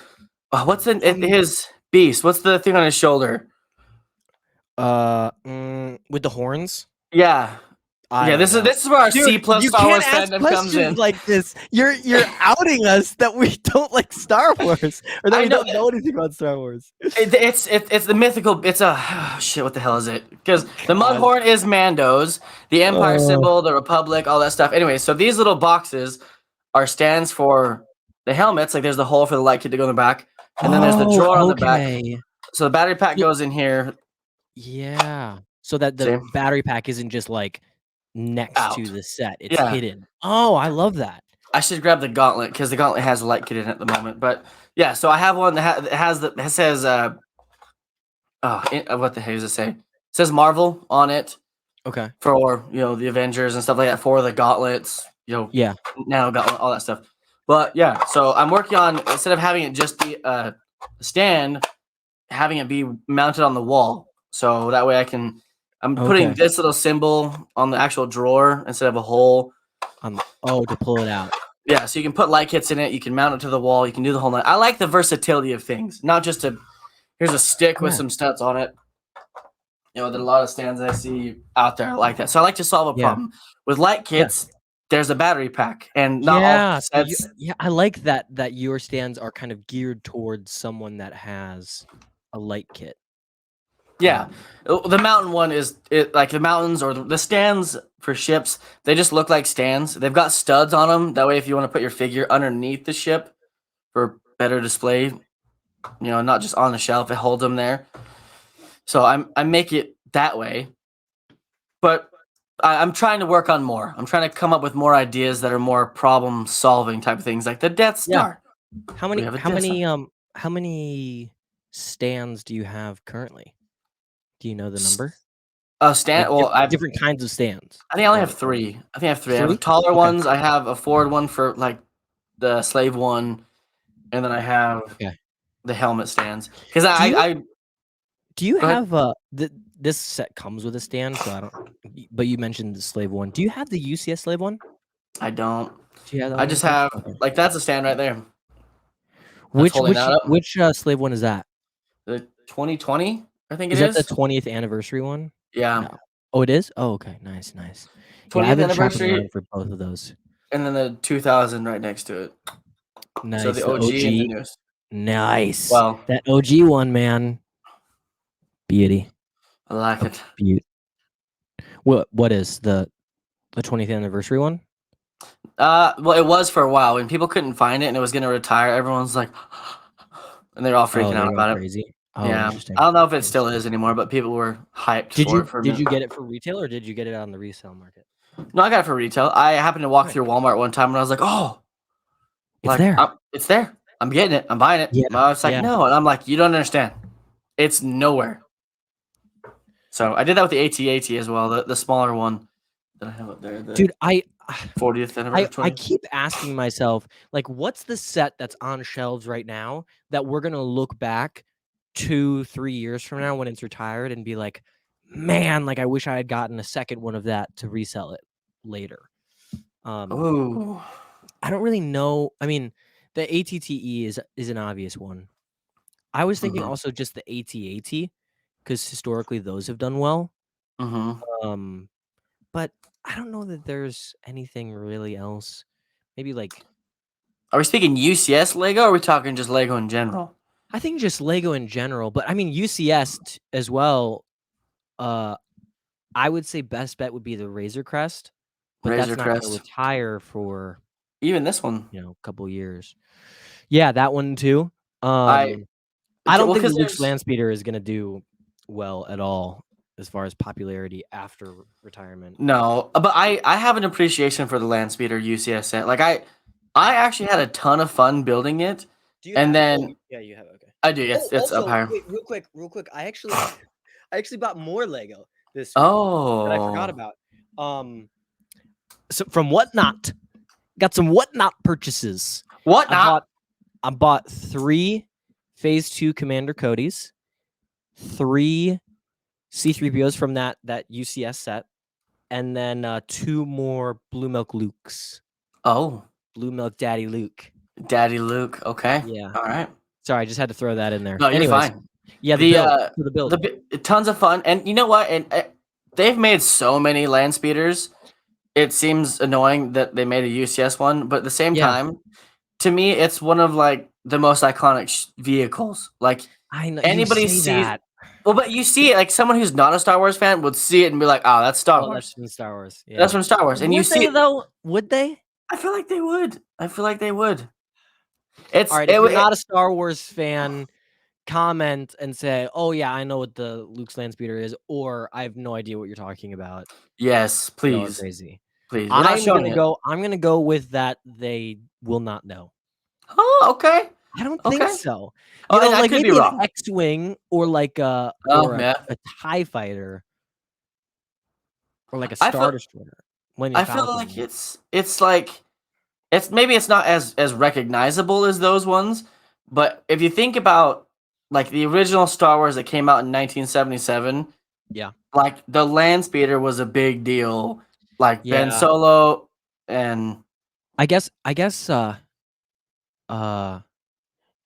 His beast? What's the thing on his shoulder? With the horns. Yeah. I Yeah. don't know. This is where our Dude, C plus you Star Wars can't ask fandom comes in. questions like this. You're outing us that we don't like Star Wars or that I we know don't know anything about Star Wars. It's the mythical. It's a shit. What the hell is it? Because the Mudhorn is Mando's, the Empire symbol, the Republic, all that stuff. Anyway, so these little boxes are stands for the helmets. Like there's the hole for the light kit to go in the back, and then there's the drawer on the back. Okay. So the battery pack goes in here. Yeah. So that the See? battery pack isn't just like next Out. to the set. It's Yeah. hidden. Oh, I love that. I should grab the gauntlet because the gauntlet has a light kit in it at the moment. But yeah, so I have one that it says what the hell does it say? It says Marvel on it Okay. for the Avengers and stuff like that for the gauntlets. Yeah. Nano gauntlet, all that stuff. But yeah, so I'm working on instead of having it just be a stand, having it be mounted on the wall. So that way I'm putting Okay. this little symbol on the actual drawer instead of a hole. To pull it out. Yeah, so you can put light kits in it. You can mount it to the wall. You can do the whole night. I like the versatility of things, not just here's a stick with Yeah. some studs on it. There's a lot of stands I see out there like that. So I like to solve a Yeah. problem with light kits. There's a battery pack, and not all So sets. I like that your stands are kind of geared towards someone that has a light kit. Yeah, the mountain one is like the mountains or the stands for ships. They just look like stands. They've got studs on them. That way, if you want to put your figure underneath the ship for better display, not just on the shelf, it holds them there. So I make it that way, but I'm trying to work on more. I'm trying to come up with more ideas that are more problem solving type of things, like the Death Star. How We many have a how Death many Star. how many stands do you have currently? Do you know the number? Stand. Like Well, different kinds of stands. I think I only have three. I have Three? taller Okay. ones. I have a forward one for like the slave one, and then I have Okay. the helmet stands. Because Do you Go ahead. have this set comes with a stand, so I don't. But you mentioned the slave one. Do you have the UCS slave one? I don't. Do you have that I one just also? have Okay. like that's a stand right there. Which holding that up. slave one is that? The 2020, I think Is it that is. the 20th anniversary one? Yeah, No. Oh, it is. Oh, okay. Nice. Yeah, 20th I've been shopping anniversary, around for both of those. and then the 2000 right next to it. So Nice. the The OG and the OG. newest. Nice. Well, That OG one, man. Beauty. I like A it. beauty. What is the 20th anniversary one? Well, it was for a while when people couldn't find it and it was gonna retire. Everyone's like, and they're all Oh, freaking they out were going about it. crazy. Oh, Yeah, interesting. I don't know if it still Interesting. is anymore, but people were hyped Did for it you for a did minute. you get it for retail or did you get it on the resale market? No, I got it for retail. I happened to walk Nice. through Walmart one time and I was like, oh, It's like there. it's there. I'm getting it. I'm buying it. Yeah. My wife's like, Yeah. no, and I'm like, you don't understand. It's nowhere. So I did that with the AT-AT as well, the smaller one that I have up there, the Dude, 40th anniversary, I 20th. keep asking myself, like, what's the set that's on shelves right now that we're gonna look back 2-3 years from now when it's retired and be like, man, like I wish I had gotten a second one of that to resell it later. Ooh. I don't really know. I mean, the ATTE is an obvious one. I was thinking Mhm. also just the AT-AT because historically those have done well. Mhm. Um, but I don't know that there's anything really else. Maybe like Are we speaking UCS Lego or are we talking just Lego in general? I think just Lego in general, but I mean UCS as well. Uh, I would say best bet would be the Razor Crest, but that's Razor not going to Crest. retire for Even this one. a couple years. Yeah, that one too. I I don't well, think the because Luke's there's Landspeeder is going to do well at all as far as popularity after retirement. no, but I have an appreciation for the Landspeeder UCS set. Like I actually had a ton of fun building it, Do you and have? Oh, then yeah, you have. Okay. I do. Oh, It's up also, higher. wait, real quick. I actually bought more Lego this week that I forgot Oh, about. So from Whatnot, got some Whatnot purchases. what not? I bought 3 Phase 2 Commander Codys, 3 C3POs from that UCS set, and then 2 more Blue Milk Lukes. Oh, Blue Milk Daddy Luke. Daddy Luke. Okay, Yeah. all right. Sorry, I just had to throw that in there. No, you're Anyways, fine. yeah, the The build. uh, So the build. tons of fun, and you know what? And they've made so many land speeders. It seems annoying that they made a UCS one, but at the same Yeah, time, to me, it's one of like the most iconic vehicles. Like I know you anybody say sees, that. well, but you see it like someone who's not a Star Wars fan would see it and be like, "Oh, that's Star Oh, that's Wars. from Star Wars. That's Yeah. from Star Wars." And you Would see they it. though? Would they? I feel like they would. I feel like they would. All It's right, if you're not a Star Wars fan, comment and say, "Oh yeah, I know what the Luke's Landspeeder is," or "I have no idea what you're talking about. yes, Y'all are please, crazy." please. We're not showing it. I'm gonna go with that they will not know. Oh, okay, I don't think okay. so. Oh, and I Like could be maybe an wrong. X-wing or like Oh, yeah. a TIE fighter or like a I Star feel. Destroyer, Millennium I feel like Falcon. it's like it's maybe it's not as recognizable as those ones, but if you think about like the original Star Wars that came out in 1977, Yeah. like the land speeder was a big deal. Like Ben Yeah. Solo and I guess uh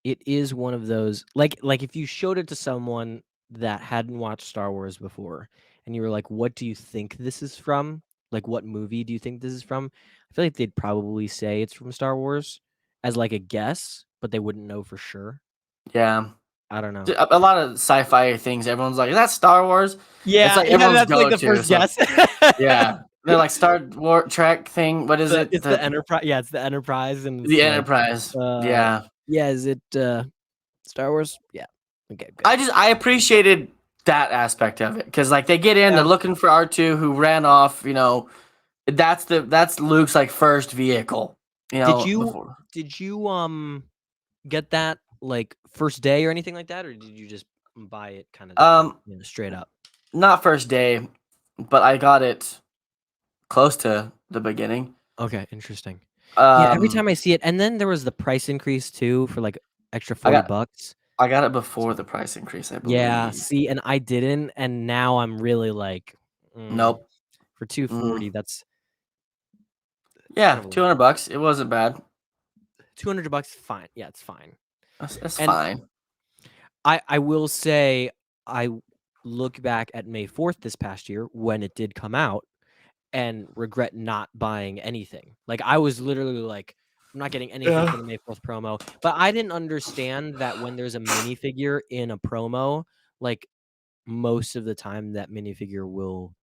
it is one of those like if you showed it to someone that hadn't watched Star Wars before and you were like, "What do you think this is from? Like what movie do you think this is from?" I feel like they'd probably say it's from Star Wars as like a guess, but they wouldn't know for sure. yeah, I don't know. a lot of sci-fi things. Everyone's like, "Is that Star Wars?" It's Yeah, like yeah, everyone's that's like the go-to. first So guess. yeah, they're like Star Wars Trek thing. What is it? It's the Enterprise. Yeah, it's the Enterprise, and The it's like, Enterprise. uh, Yeah. yeah, is it Star Wars? Yeah. Okay, good. I appreciated that aspect of it because like they get in, they're Yeah. looking for R2 who ran off. You know, that's Luke's like first vehicle. You Did know, you before did you get that like first day or anything like that, or did you just buy it kind of um straight up? not first day, but I got it close to the beginning. Okay, interesting. Yeah, every Um, time I see it, and then there was the price increase too for like extra I got $40. I got it before the price increase, I Yeah, believe. see, and I didn't, and now I'm really like, Nope. for Mm. 240, that's Yeah, kind of a lot. $200. It wasn't bad. $200, fine. Yeah, it's fine. That's And fine. I will say I look back at May 4th this past year when it did come out and regret not buying anything. Like I was literally like, I'm not getting anything from the May 4th promo. But I didn't understand that when there's a minifigure in a promo, like most of the time that minifigure will,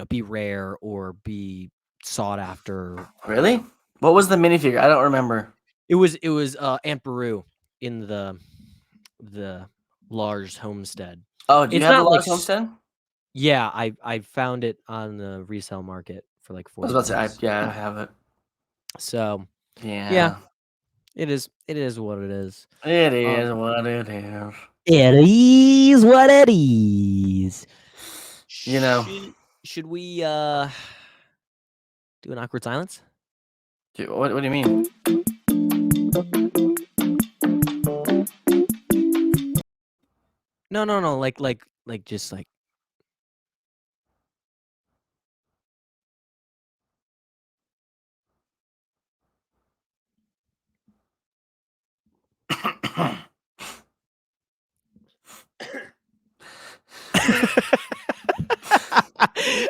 be rare or be sought after. Really? What was the minifigure? I don't remember. It was Aunt Beru in the large homestead. Oh, do you It's have the not like large homestead? yeah, I found it on the resale market for like I was 40 about to say, bucks. yeah, I have it. So yeah, Yeah. it is what it is. It Um, is what it is. It is what it is. You know, Should we do an awkward silence? dude, what do you mean? No, like just like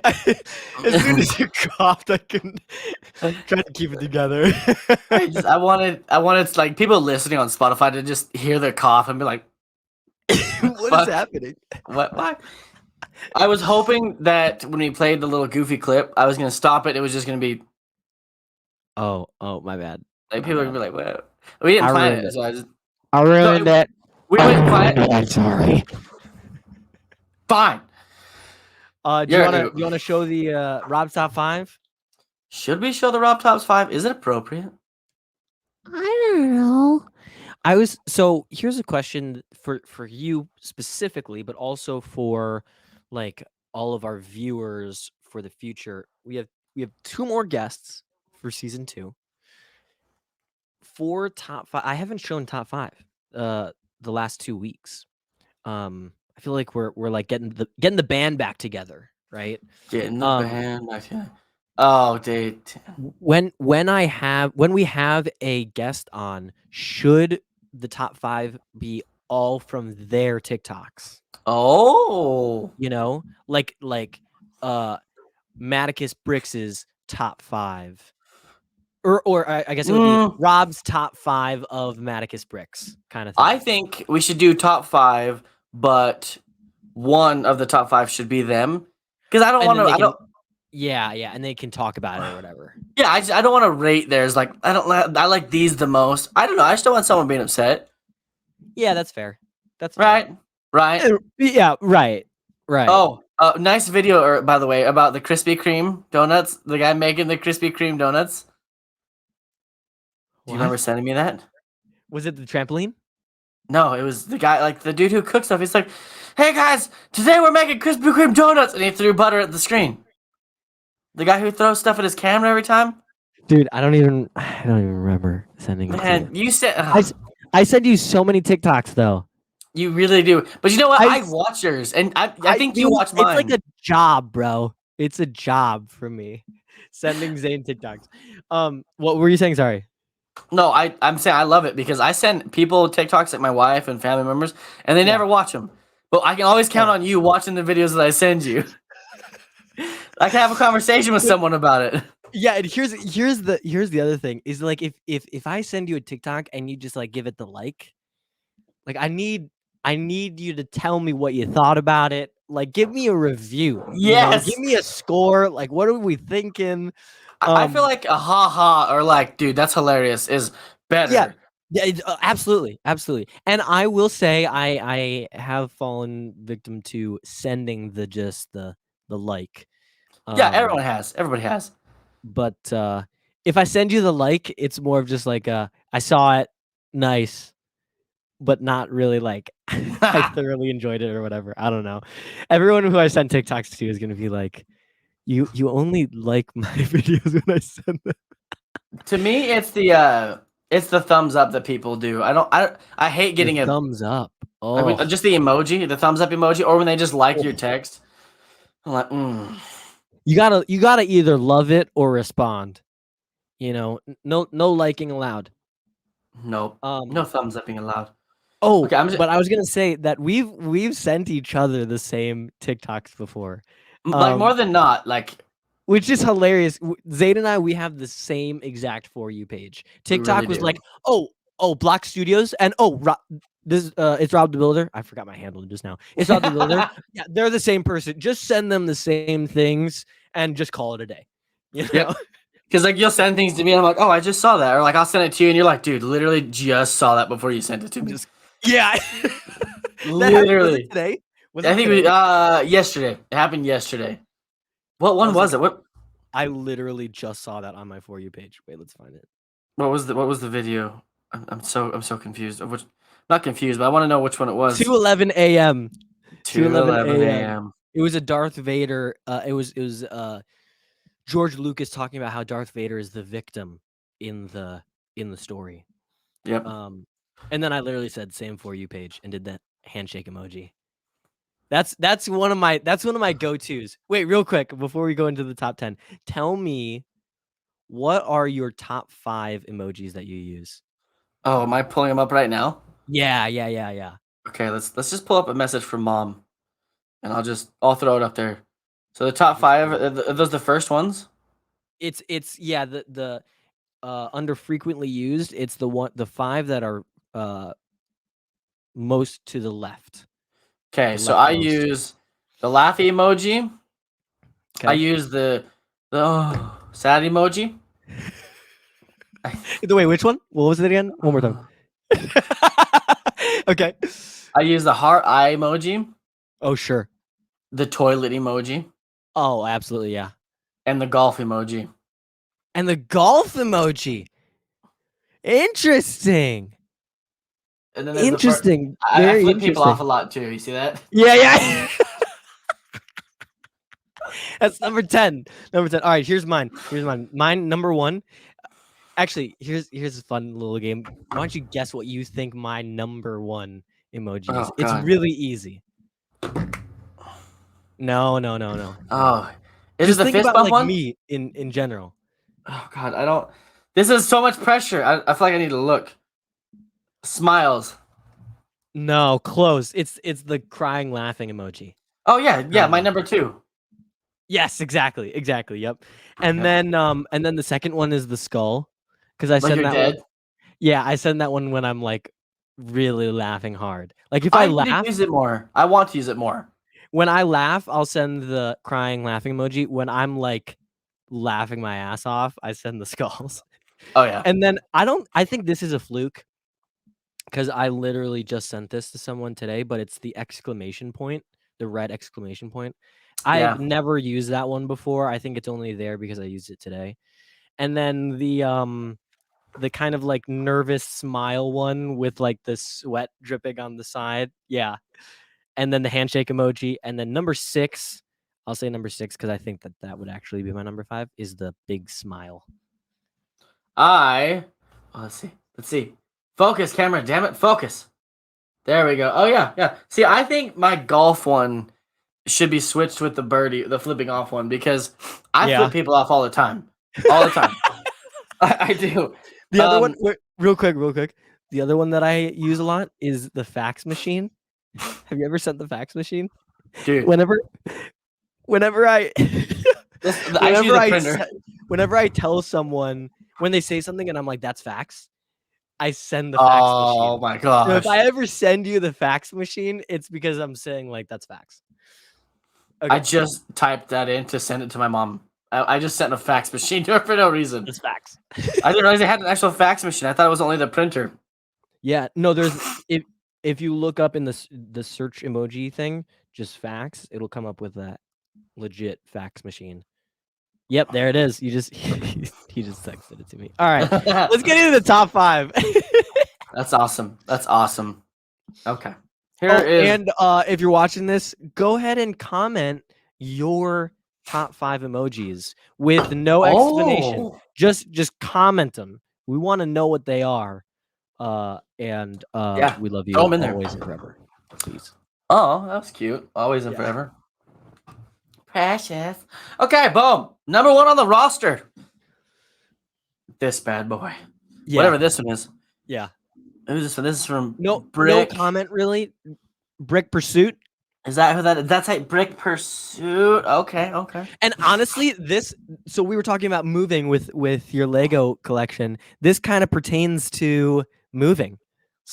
as soon as you coughed, I couldn't try to keep it together. I wanted like people listening on Spotify to just hear the cough and be like, What fuck? is happening? What? I was hoping that when we played the little goofy clip, I was gonna stop it. It was just gonna be Oh, my bad. like My people bad. were gonna be like, "What?" We didn't I plan ruined it, it. so I just I ruined it. we went quiet. I'm sorry. Fine. Do you wanna show the Rob's top 5? Should we show the Rob Tops 5? Is it appropriate? I don't know. So here's a question for you specifically, but also for like all of our viewers for the future. We have 2 more guests for season 2. 4 top 5. I haven't shown top 5 the last 2 weeks. I feel like we're like getting the band back together, right? Getting the band back here. Oh, dude. When we have a guest on, should the top 5 be all from their TikToks? Oh. Like Maticus Brix's top 5. Or I guess it would be Rob's top 5 of Maticus Brix kind of thing. I think we should do top 5, but one of the top 5 should be them. Because I don't want to. Yeah, and they can talk about it or whatever. Yeah, I don't want to rate theirs. Like I like these the most. I don't know. I just don't want someone being upset. Yeah, that's fair. That's fair. Right. Yeah, right. Oh, nice video, by the way, about the Krispy Kreme donuts. The guy making the Krispy Kreme donuts. Do you remember sending me that? Was it the trampoline? No, it was the guy, like the dude who cooks stuff. He's like, "Hey guys, today we're making Krispy Kreme donuts," and he threw butter at the screen. The guy who throws stuff at his camera every time. Dude, I don't even remember sending it. Man, you said I send you so many TikToks though. You really do. But you know what? I watch yours, and I think you watch mine. It's like a job, bro. It's a job for me. Sending Zane TikToks. What were you saying? Sorry. No, I'm saying I love it because I send people TikToks like my wife and family members, and they never watch them. But I can always count on you watching the videos that I send you. I can have a conversation with someone about it. Yeah, and here's the other thing is like if I send you a TikTok and you just like give it the like I need you to tell me what you thought about it. Like, give me a review. Yes. Give me a score. Like, what are we thinking? I feel like a ha or like, dude, that's hilarious is better. Yeah, absolutely. And I will say I have fallen victim to sending the like. Yeah, everyone has. Everybody has. But if I send you the like, it's more of just like I saw it, nice, but not really like I thoroughly enjoyed it or whatever. I don't know. Everyone who I send TikToks to is gonna be like, you only like my videos when I send them. To me, it's the thumbs up that people do. I hate getting a thumbs up. Oh, I mean, just the emoji, the thumbs up emoji, or when they just like your text. I'm like, You gotta either love it or respond. No liking allowed. Nope. No thumbs upping allowed. Oh, okay, but I was gonna say that we've sent each other the same TikToks before. Like more than not, like which is hilarious. Zayd and I, we have the same exact For You page. We really TikTok was do. like, oh, Block Studios, and this it's Rob the Builder. I forgot my handle just now. It's Rob the Builder. Yeah, they're the same person. Just send them the same things and just call it a day. You know? Yep. Because like you'll send things to me and I'm like, oh, I just saw that, or like I'll send it to you and you're like, dude, literally just saw that before you sent it to me. Just yeah. That happened, was it Literally. today? Was I it think today? yesterday. It happened yesterday. What one was was it? it? What I literally just saw that on my For You page. Wait, let's find it. what was the video? I'm so confused. Not confused, but I want to know which one it was. 2:11 a.m. 2:11 2:11 a.m. a.m. It was a Darth Vader. It was George Lucas talking about how Darth Vader is the victim in the story. Yep. And then I literally said same For You page and did that handshake emoji. That's one of my go-tos. Wait, real quick before we go into the top 10, tell me what are your top 5 emojis that you use? Oh, am I pulling them up right now? Yeah. Okay, let's just pull up a message from mom, and I'll throw it up there. So the top 5 are those the first ones? It's yeah, the under frequently used, it's the 5 that are most to the left. Okay, The so I leftmost. use the laughy emoji. I Okay. use the sad emoji. Wait, which one? What was it again? One more time. Okay. I use the heart eye emoji, Oh, sure. the toilet emoji, Oh, absolutely, yeah. and the golf emoji. And the golf emoji. Interesting. And then there's Interesting. I Very flip people off interesting. a lot too. You see that? Yeah. That's number 10. Number 10. All right, here's mine. Mine number 1. Actually, here's a fun little game. Why don't you guess what you think my number 1 emoji is? Oh It's God. really easy. No. Oh, is Just it the think fist about bump like one? me in general. Oh God, I don't. This is so much pressure. I feel like I need to look. Smiles. No, close. It's the crying laughing emoji. Oh yeah, Crying my laughing. number 2. Yes, exactly. Yep. And Yep. then the second one is the skull, because I Like send you're that one. dead. Yeah, I send that one when I'm like really laughing hard. Like if I I need to laugh, use it more. I want to use it more. when I laugh, I'll send the crying laughing emoji. When I'm like laughing my ass off, I send the skulls. Oh yeah. And then I think this is a fluke because I literally just sent this to someone today, but it's the exclamation point, the red exclamation point. I've Yeah. never used that one before. I think it's only there because I used it today. And then the kind of like nervous smile one with like the sweat dripping on the side. Yeah. And then the handshake emoji. And then number 6, I'll say number 6 because I think that would actually be my number 5, is the big smile. Let's see. Focus, camera. Damn it, focus. There we go. Oh yeah. See, I think my golf one should be switched with the flipping off one, because I flip people off all the time. All the time. I do. The other one, real quick. The other one that I use a lot is the fax machine. Have you ever sent the fax machine? Dude. Whenever I whenever I tell someone, when they say something and I'm like, that's fax, I send the fax machine. Oh my gosh. So if I ever send you the fax machine, it's because I'm saying like that's fax. Okay. I just typed that in to send it to my mom. I just sent a fax machine to her for no reason. It's fax. I didn't realize they had an actual fax machine. I thought it was only the printer. Yeah, no, there's if you look up in the search emoji thing, just fax, it'll come up with that legit fax machine. Yep, there it is. You just he just texted it to me. All right, let's get into the top 5. That's awesome. Okay. And if you're watching this, go ahead and comment your top 5 emojis with no explanation. Just comment them. We want to know what they are. We love you always and forever. Please. Oh, that was cute. Always and forever. Precious. Okay, boom. Number 1 on the roster. This bad boy. Yeah. Whatever this one is. Yeah. Who's this one? This is from no Brick. No comment really. Brick Pursuit. Is that who that is? That's like Brick Pursuit. Okay, okay. And honestly, so we were talking about moving with your Lego collection. This kind of pertains to moving.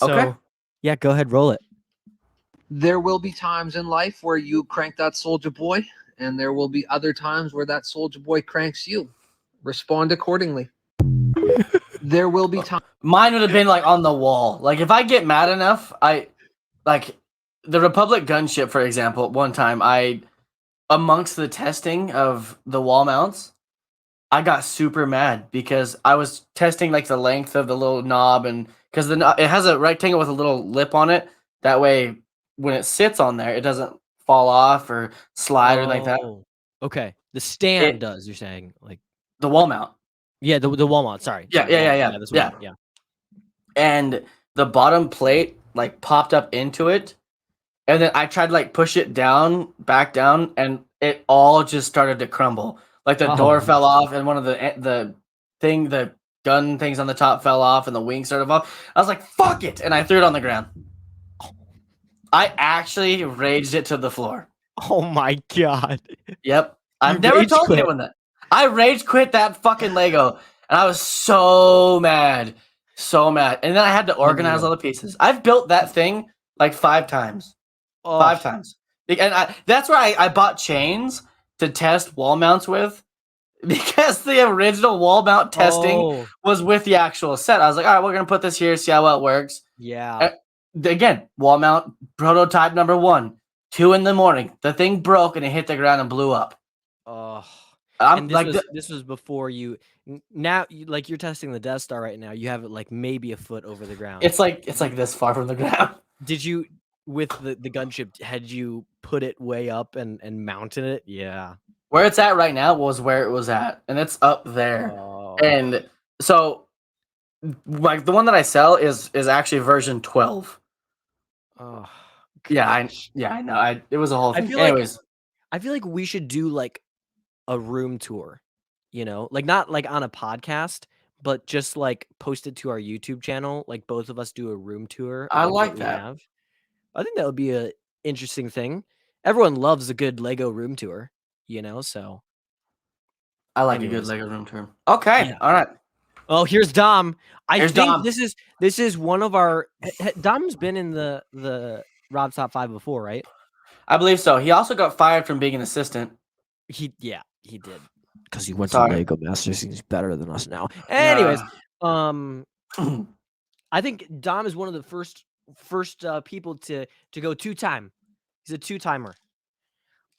Okay. So, yeah, go ahead, roll it. There will be times in life where you crank that soldier boy, and there will be other times where that soldier boy cranks you. Respond accordingly. There will be times. Mine would have been like on the wall. Like if I get mad enough, I like the Republic gunship, for example. One time, amongst the testing of the wall mounts, I got super mad because I was testing like the length of the little knob, and because it has a rectangle with a little lip on it. That way, when it sits on there, it doesn't fall off or slide or like that. Okay. The stand It- does, you're saying. Like The wall mount. yeah, the Walmart, sorry. Yeah, Sorry, yeah. this one, yeah. And the bottom plate like popped up into it, and then I tried to like push it back down, and it all just started to crumble. Like the door fell off, and one of the gun things on the top fell off, and the wing started off. I was like, "Fuck it!" and I threw it on the ground. I actually raged it to the floor. Oh my god. Yep, I've You never rage told quit. anyone that. I rage quit that fucking Lego, and I was so mad, so mad. And then I had to organize Unreal. all the pieces. I've built that thing like 5 times. Oh, 5 times. And that's where I bought chains to test wall mounts with, because the original wall mount testing was with the actual set. I was like, all right, we're going to put this here, see how well it works. yeah. Again, wall mount prototype number 1, 2 in the morning. The thing broke and it hit the ground and blew up. Oh. I'm And like, this was before you now like you're testing the Death Star right now. You have it like maybe a foot over the ground. it's like this far from the ground. Did you with the gunship, had you put it way up and mounted it? Yeah. Where it's at right now was where it was at, and it's up there. Oh. And so, like the one that I sell is actually version 12. Oh. Yeah, gosh. I know. It was a whole I thing. feel like- Anyways, I feel like we should do like a room tour, you know, like not like on a podcast, but just like post it to our YouTube channel. Like both of us do a room tour. I of like what we that. have. I think that would be a interesting thing. Everyone loves a good Lego room tour, you know. So I like a good anyways. Lego room tour. Okay, Yeah. all right. Oh, here's Dom. I Here's think Dom. this is one of our Dom's been in the Rob's top 5 before, right? I believe so. He also got fired from being an assistant. He did. Because he went Sorry. to Lego Masters. He's better than us now. Anyways, I think Dom is one of the first people to go 2-time. He's a 2-timer.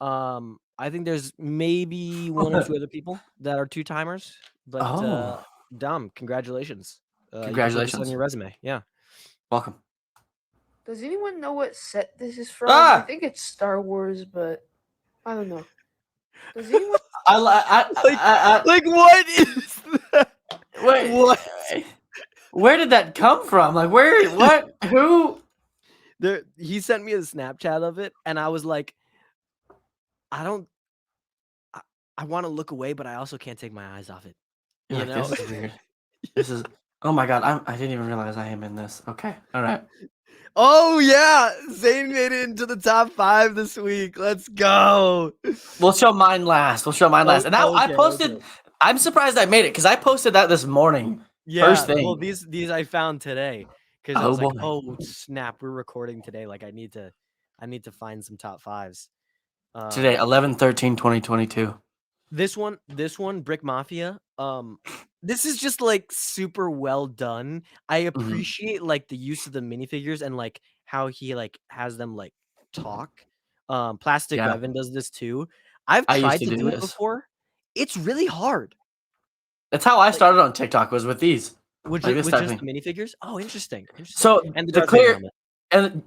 I think there's maybe 1 or 2 other people that are 2-timers, but Dom, congratulations. Congratulations You can put this on your resume. Yeah. Welcome. Does anyone know what set this is from? Ah! I think it's Star Wars, but I don't know. Does anyone? Like what is that? Wait, What? Where did that come from? Like where? What? Who? He sent me a Snapchat of it, and I was like, I want to look away, but I also can't take my eyes off it. You're You like, know? this is weird. This is. Oh my god! I didn't even realize I am in this. Okay, all right. Oh yeah, Zane made it into the top 5 this week. Let's go. We'll show mine last. And I posted. Okay. I'm surprised I made it because I posted that this morning. Yeah, First thing. well, these I found today because I Oh, was like, boy. oh snap, we're recording today. Like I need to find some top 5s. Today, 11/13/2022. This one, Brick Mafia. This is just like super well done. I appreciate like the use of the minifigures and like how he like has them like talk. Plastic Yeah. Revan does this too. I've I used tried to to do do it this. before. It's really hard. That's how I started on TikTok. Was with these. With Like this just type the of minifigures. Oh, interesting. So And the Darth Vader clear, helmet. and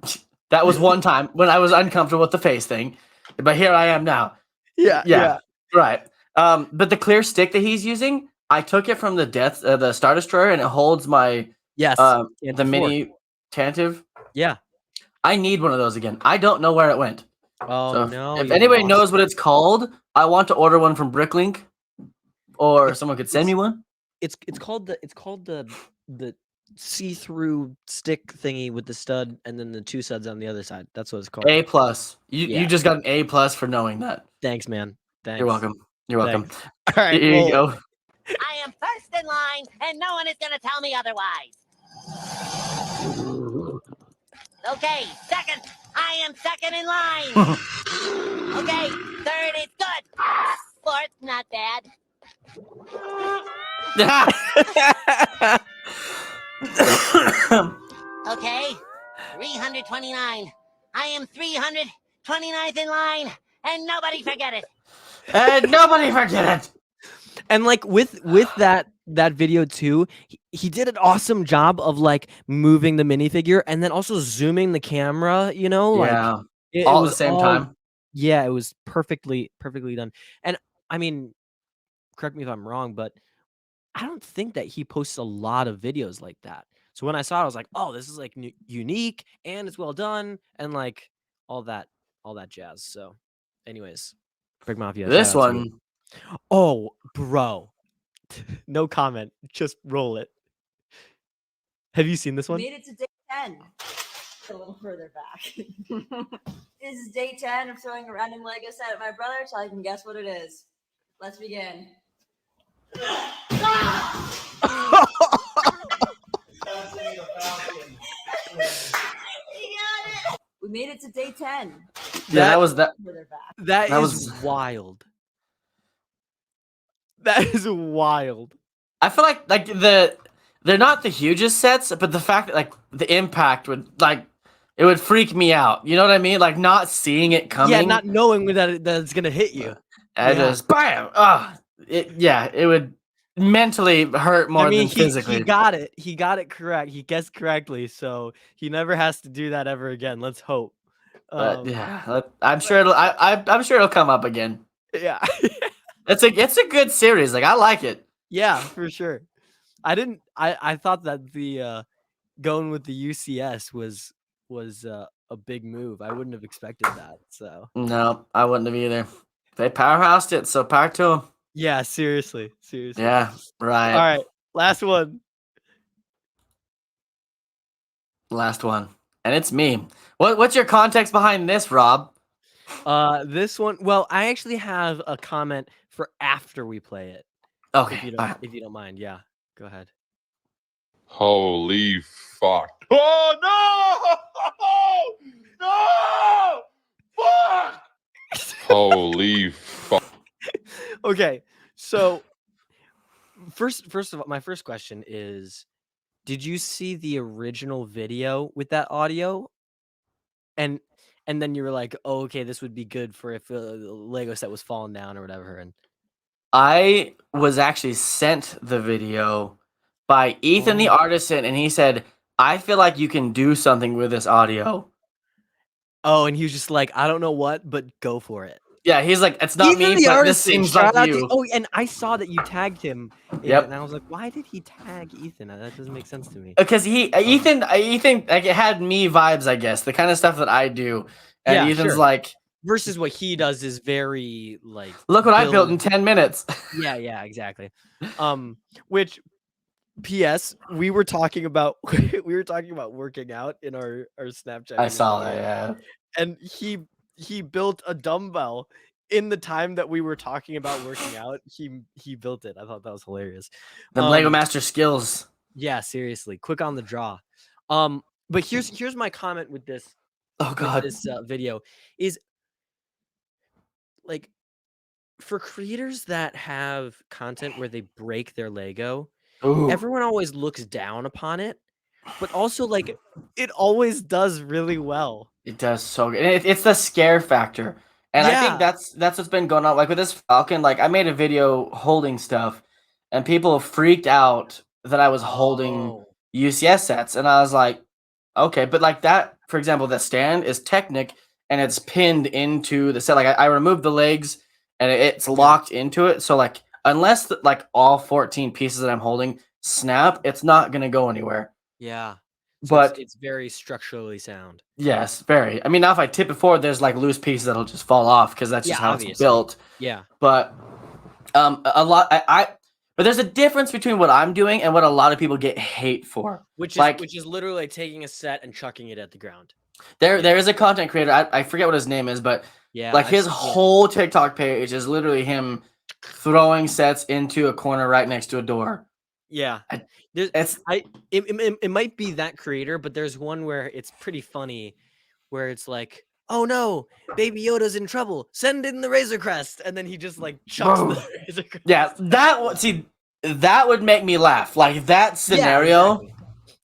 that was one time when I was uncomfortable with the face thing, but here I am now. Yeah. Right. But the clear stick that he's using, I took it from the Star Destroyer, and it holds my Yes. the Tantive 4. mini Tantive. Yeah. I need one of those again. I don't know where it went. Oh So no. if you anybody lost knows it. what it's called, I want to order one from Bricklink, or someone could send me one. It's called the see-through stick thingy with the stud and then the 2 studs on the other side. That's what it's called. A+. You Yeah. just got an A+ for knowing that. Thanks, man. Thanks. You're welcome. You're welcome. Thanks. All right. Here you go. I am first in line, and no one is going to tell me otherwise. Okay, second. I am second in line. Okay, third is good. Fourth, not bad. Okay, 329. I am 329th in line, and nobody forget it. And nobody forget it. And like with that video too, he did an awesome job of like moving the minifigure and then also zooming the camera, you know, like Yeah. it All at was the same time. Yeah, it was perfectly done. And I mean, correct me if I'm wrong, but I don't think that he posts a lot of videos like that. So when I saw it, I was like, oh, this is like unique and it's well done and like all that jazz. So anyways, Brick Mafia. This shout out to you. one. Oh, bro. No comment. Just roll it. Have you seen this one? Made it to day 10. A little further back. This is day 10 of throwing a random Lego set at my brother so I can guess what it is. Let's begin. We made it to day 10. Yeah, that was that. Further back. That is was- wild. That is wild. I feel like they're not the hugest sets, but the fact that like the impact would it would freak me out. You know what I mean? Like not seeing it coming. Yeah, not knowing that it's gonna hit you. And Yeah. just bam. It would mentally hurt more I mean, than physically. he got it. He got it correct. He guessed correctly, so he never has to do that ever again. Let's hope. Yeah, I'm sure I'm sure it'll come up again. Yeah. It's a good series. Like I like it. Yeah, for sure. I thought that the going with the UCS was a big move. I wouldn't have expected that. So No, I wouldn't have either. They powerhoused it, so back to them. yeah, seriously. Yeah, right. All right, last one. Last one, and it's me. What's your context behind this, Rob? This one. Well, I actually have a comment for after we play it. Okay, If you don't mind, yeah, go ahead. Holy fuck. Oh no! No! Fuck! Holy fuck. Okay, so first of all, my first question is, did you see the original video with that audio? And then you were like, oh, okay, this would be good for if a Lego set was falling down or whatever. And I was actually sent the video by Ethan the artisan, and he said, "I feel like you can do something with this audio." oh, and he was just like, I don't know what, but go for it. Yeah, he's like, "It's not Ethan me, the but this artisan, seems shout like out to- you." oh, and I saw that you tagged him. in it, Yep. And I was like, why did he tag Ethan? That doesn't make sense to me. Because Ethan, like it had me vibes, I guess, the kind of stuff that I do, and Yeah, Ethan's sure. like, Versus what he does is very like. "Look what I built in build- 10 minutes." Yeah, exactly. Which, P.S. We were talking about working out in our Snapchat. I saw email, that. Yeah. and he built a dumbbell in the time that we were talking about working out. He built it. I thought that was hilarious. The Lego Master skills. Yeah, seriously, quick on the draw. But here's my comment with this. Oh God. With this video is like for creators that have content where they break their Lego. Ooh. Everyone always looks down upon it, but also like it always does really well. It does so good. And it's the scare factor. And I Yeah. think that's what's been going on. Like with this Falcon, like I made a video holding stuff and people freaked out that I was holding Oh. UCS sets. And I was like, okay, but like that, for example, that stand is Technic and it's pinned into the set. Like I removed the legs and it's locked into it. So like unless like all 14 pieces that I'm holding snap, it's not gonna go anywhere. Yeah. So But it's very structurally sound. yes, very. I mean, now if I tip it forward, there's like loose pieces that'll just fall off because that's just Yeah, how obviously. it's built. Yeah. But a lot. I But there's a difference between what I'm doing and what a lot of people get hate for. Which Like- is literally like taking a set and chucking it at the ground. There is a content creator. I forget what his name is, but Yeah, like I've his seen it. whole TikTok page is literally him throwing sets into a corner right next to a door. Yeah, I- there's It's it might be that creator, but there's one where it's pretty funny, where it's like, oh no, Baby Yoda's in trouble. Send in the Razor Crest, and then he just like chucks Bro. the Razor Crest. yeah, that would make me laugh. Like that scenario. exactly.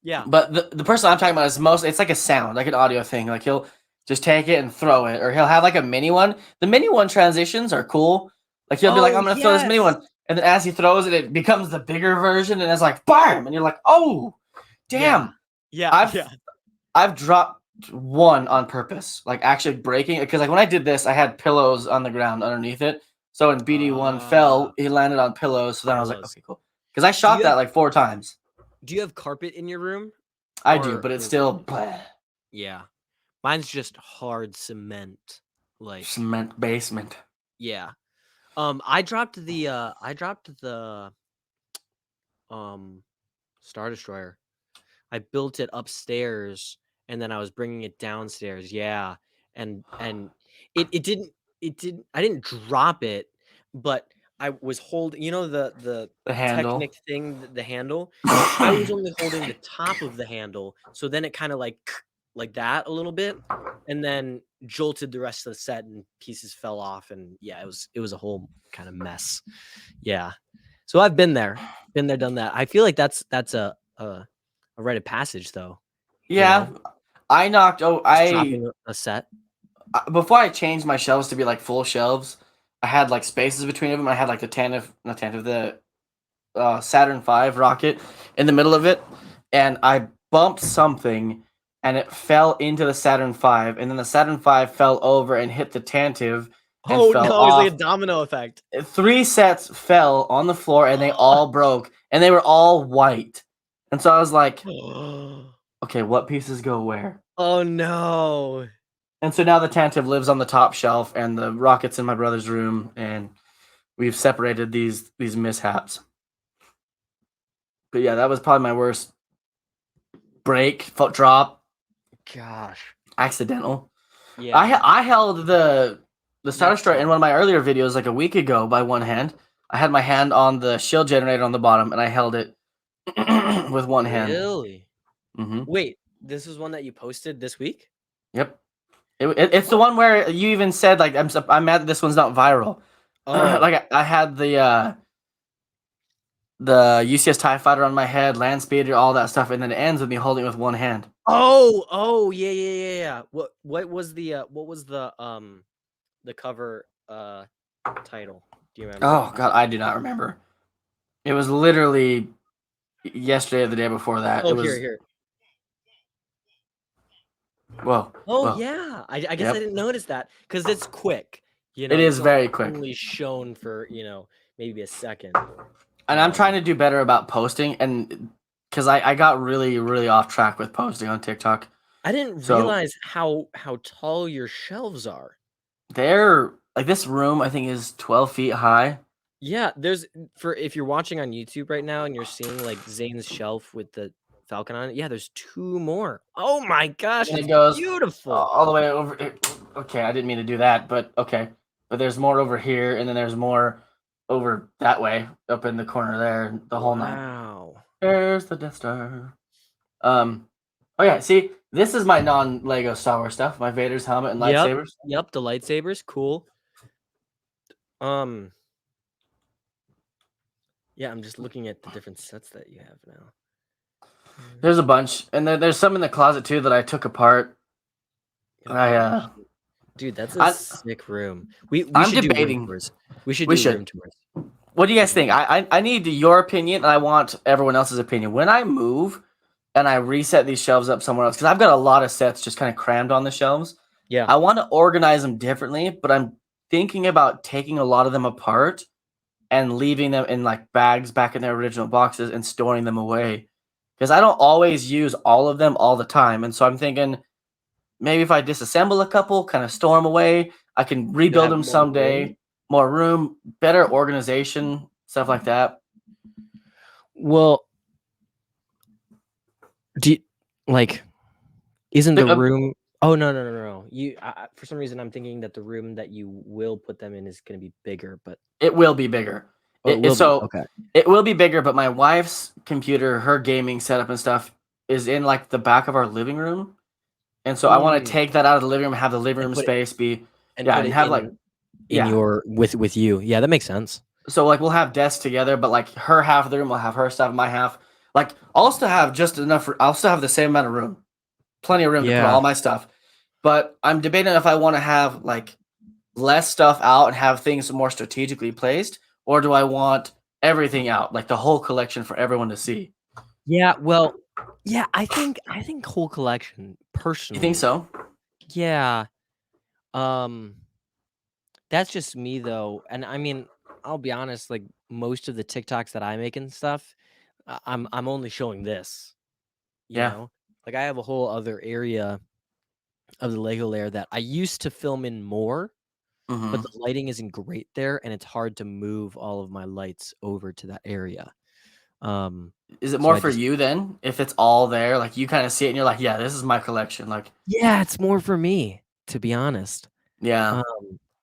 Yeah. But the person I'm talking about is it's like a sound, like an audio thing. Like he'll just take it and throw it, or he'll have like a mini one. The mini one transitions are cool. Like he'll be like, Oh, I'm gonna throw this mini yes. one, and then as he throws it, it becomes the bigger version, and it's like bam, and you're like, oh, damn. Yeah. I've dropped one on purpose, like actually breaking it, because like when I did this, I had pillows on the ground underneath it. So when BD1 fell, he landed on pillows. So then I was like, Pillows. okay, cool. Because I shot you that have- like 4 times. Do you have carpet in your room? I do, Or but it's is- still Yeah. Mine's just hard cement. Like cement basement. yeah. I dropped the Star Destroyer. I built it upstairs and then I was bringing it downstairs. Yeah. And it didn't I didn't drop it, but I was holding, the The handle. Technic thing, the handle. I was only holding the top of the handle, so then it kind of like that a little bit, and then jolted the rest of the set, and pieces fell off, and yeah, it was a whole kind of mess. Yeah, so I've been there, done that. I feel like that's a rite of passage, though. Yeah, I knocked. Dropping a set. Before I changed my shelves to be like full shelves, I had like spaces between them. I had like the Saturn V rocket in the middle of it, and I bumped something, and it fell into the Saturn V, and then the Saturn V fell over and hit the Tantive. And Oh fell no, off. it's like a domino effect. 3 sets fell on the floor, and they all broke, and they were all white. And so I was like, okay, what pieces go where? Oh no. And so now the Tantive lives on the top shelf, and the rocket's in my brother's room, and we've separated these mishaps. But yeah, that was probably my worst break, foot drop, Gosh. accidental. Yeah. I held the Star Destroyer in one of my earlier videos like a week ago by one hand. I had my hand on the shield generator on the bottom, and I held it with one hand. Really? Mm-hmm. Wait, this is one that you posted this week? Yep. It's the one where you even said like I'm mad that this one's not viral. Oh, Like I had the UCS TIE Fighter on my head, land speeder, all that stuff, and then it ends with me holding it with one hand. oh, yeah. What was the cover title? Do you remember? Oh god, I do not remember. It was literally yesterday or the day before that. Oh, It was here. whoa. Oh whoa. yeah. I guess Yep. I didn't notice that because it's quick. It is it's very quick. only shown for maybe a second. And I'm trying to do better about posting, and because I got really, really off track with posting on TikTok. I didn't So- realize how tall your shelves are. They're like this room, I think, is 12 feet high. Yeah, if you're watching on YouTube right now and you're seeing like Zane's shelf with the Falcon on it, yeah, there's 2 more. Oh my gosh, And it it's goes beautiful. all the way over. Okay, I didn't mean to do that, but okay. But there's more over here, and then there's more over that way, up in the corner there, the whole night. Wow. There's the Death Star. Oh yeah, see, this is my non-Lego Star Wars stuff. My Vader's helmet and Yep. lightsabers. Yep, the lightsabers, cool. Yeah, I'm just looking at the different sets that you have now. There's a bunch, and there's some in the closet too that I took apart. Dude, that's I- a sick room. We I'm should debating. do room tours. We should We do should. room tours. What do you guys think? I need your opinion, and I want everyone else's opinion. When I move and I reset these shelves up somewhere else, because I've got a lot of sets just kind of crammed on the shelves. Yeah. I want to organize them differently, but I'm thinking about taking a lot of them apart and leaving them in like bags back in their original boxes and storing them away. Because I don't always use all of them all the time. And so I'm thinking maybe if I disassemble a couple, kind of store them away, I can rebuild have them more someday. room. More room, better organization, stuff like that. Well, do you, like isn't the Like, room? Oh no. You for some reason I'm thinking that the room that you will put them in is going to be bigger, but it will be bigger. it will be So okay. it will be bigger, but my wife's computer, her gaming setup and stuff is in like the back of our living room. And so I want to Mm, take that out of the living room, have the living and room put it space be and yeah, put and it have like in yeah. your with you. Yeah, that makes sense. So like we'll have desks together, but like her half of the room will have her stuff, my half. Like I'll still have just enough. I'll still have the same amount of room, plenty of room to put Yeah. all my stuff. But I'm debating if I want to have like less stuff out and have things more strategically placed, or do I want everything out, like the whole collection for everyone to see? Yeah, well, yeah, I think whole collection You think personally. so? Yeah. Um that's just me though. And I mean, I'll be honest, like most of the TikToks that I make and stuff, I'm only showing this, you Yeah. know? Like I have a whole other area of the Lego layer that I used to film in more, but Hmm. the lighting isn't great there and it's hard to move all of my lights over to that area. Um Is it so more I for just you then? If it's all there, like you kind of see it and you're like, yeah, this is my collection. Like, yeah, it's more for me, to be honest. yeah.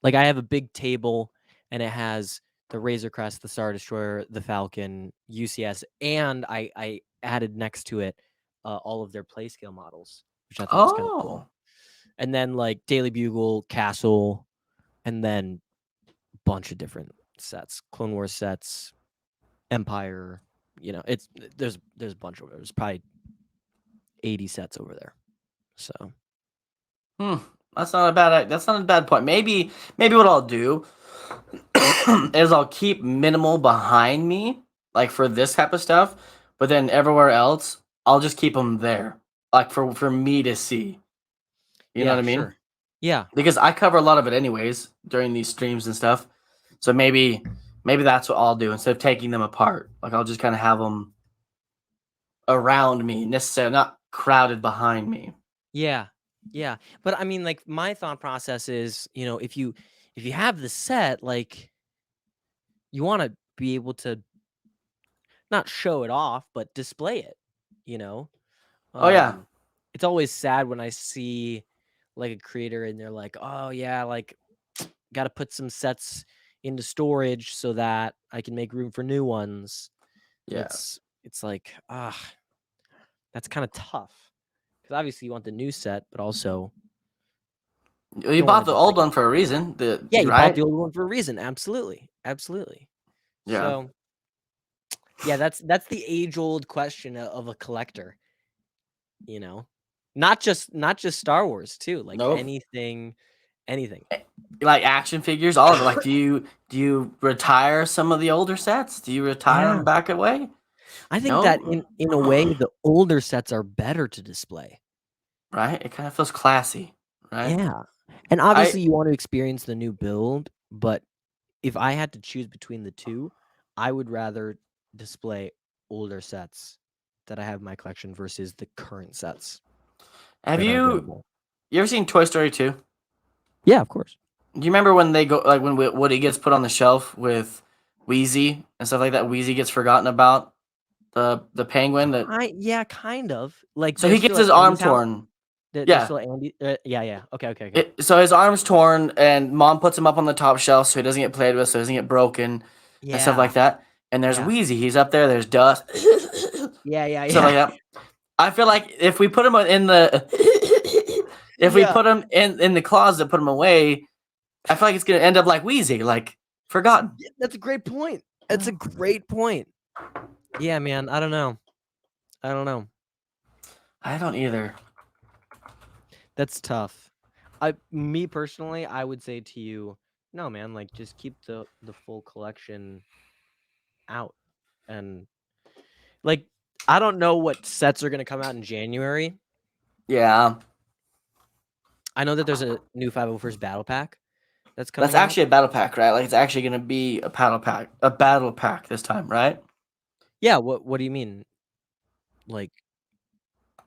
Like I have a big table and it has the Razor Crest, the Star Destroyer, the Falcon, UCS, and I added next to it all of their play scale models, which I thought was kind of cool. Oh, And then like Daily Bugle, Castle, and then a bunch of different sets, Clone Wars sets, Empire. You know, it's there's a bunch over there. There's probably 80 sets over there. So that's not a bad point. Maybe what I'll do is I'll keep minimal behind me, like for this type of stuff, but then everywhere else, I'll just keep them there, like for me to see. You know what yeah, I mean? sure. Yeah. Because I cover a lot of it anyways during these streams and stuff. So maybe that's what I'll do instead of taking them apart. Like I'll just kind of have them around me, necessarily not crowded behind me. Yeah. Yeah. But I mean, like my thought process is, you know, if you have the set, like you want to be able to not show it off, but display it, you know? Oh yeah, It's always sad when I see like a creator and they're like, "Oh yeah, like got to put some sets into storage so that I can make room for new ones." And yeah. it's like, that's kind of tough. Cuz obviously you want the new set, but also You you don't want bought to the just old like one for a reason. yeah, you bought Right? the old one for a reason. Absolutely. Absolutely. Yeah. So, yeah, that's the age-old question of a collector, you know? Not just Star Wars too, like Nope. anything. Like action figures, all of it. Like, do you retire some of the older sets? Do you retire Yeah. them back away? I think that No. in a way the older sets are better to display. Right? It kind of feels classy, right? Yeah. And I obviously you want to experience the new build, but if I had to choose between the two, I would rather display older sets that I have in my collection versus the current sets have that are you available. ever seen Toy Story 2? Yeah, of course. Do you remember when they go like when Woody gets put on the shelf with Wheezy and stuff like that? Wheezy gets forgotten about the penguin that Yeah, kind of. Like so they're he still gets at his arm Andy's house. torn. They're Yeah. still at Andy. Yeah. Okay. So his arm's torn, and mom puts him up on the top shelf so he doesn't get played with, so he doesn't get broken and stuff like Yeah. that. And there's Yeah. Wheezy. He's up there. There's dust. Yeah. Stuff like that. I feel like if we put him in the if we Yeah. put him in the closet, put him away, I feel like it's gonna end up like Wheezy, like forgotten. Yeah, that's a great point. That's a great point. Yeah, man. I don't know. I don't either. That's tough. Me personally, I would say to you, no, man. Like, just keep the full collection out, and like, I don't know what sets are gonna come out in January. Yeah, I know that there's a new 501st battle pack that's coming that's out. actually a battle pack, right? Like it's actually gonna be a battle pack this time, right? Yeah. What do you mean? Like,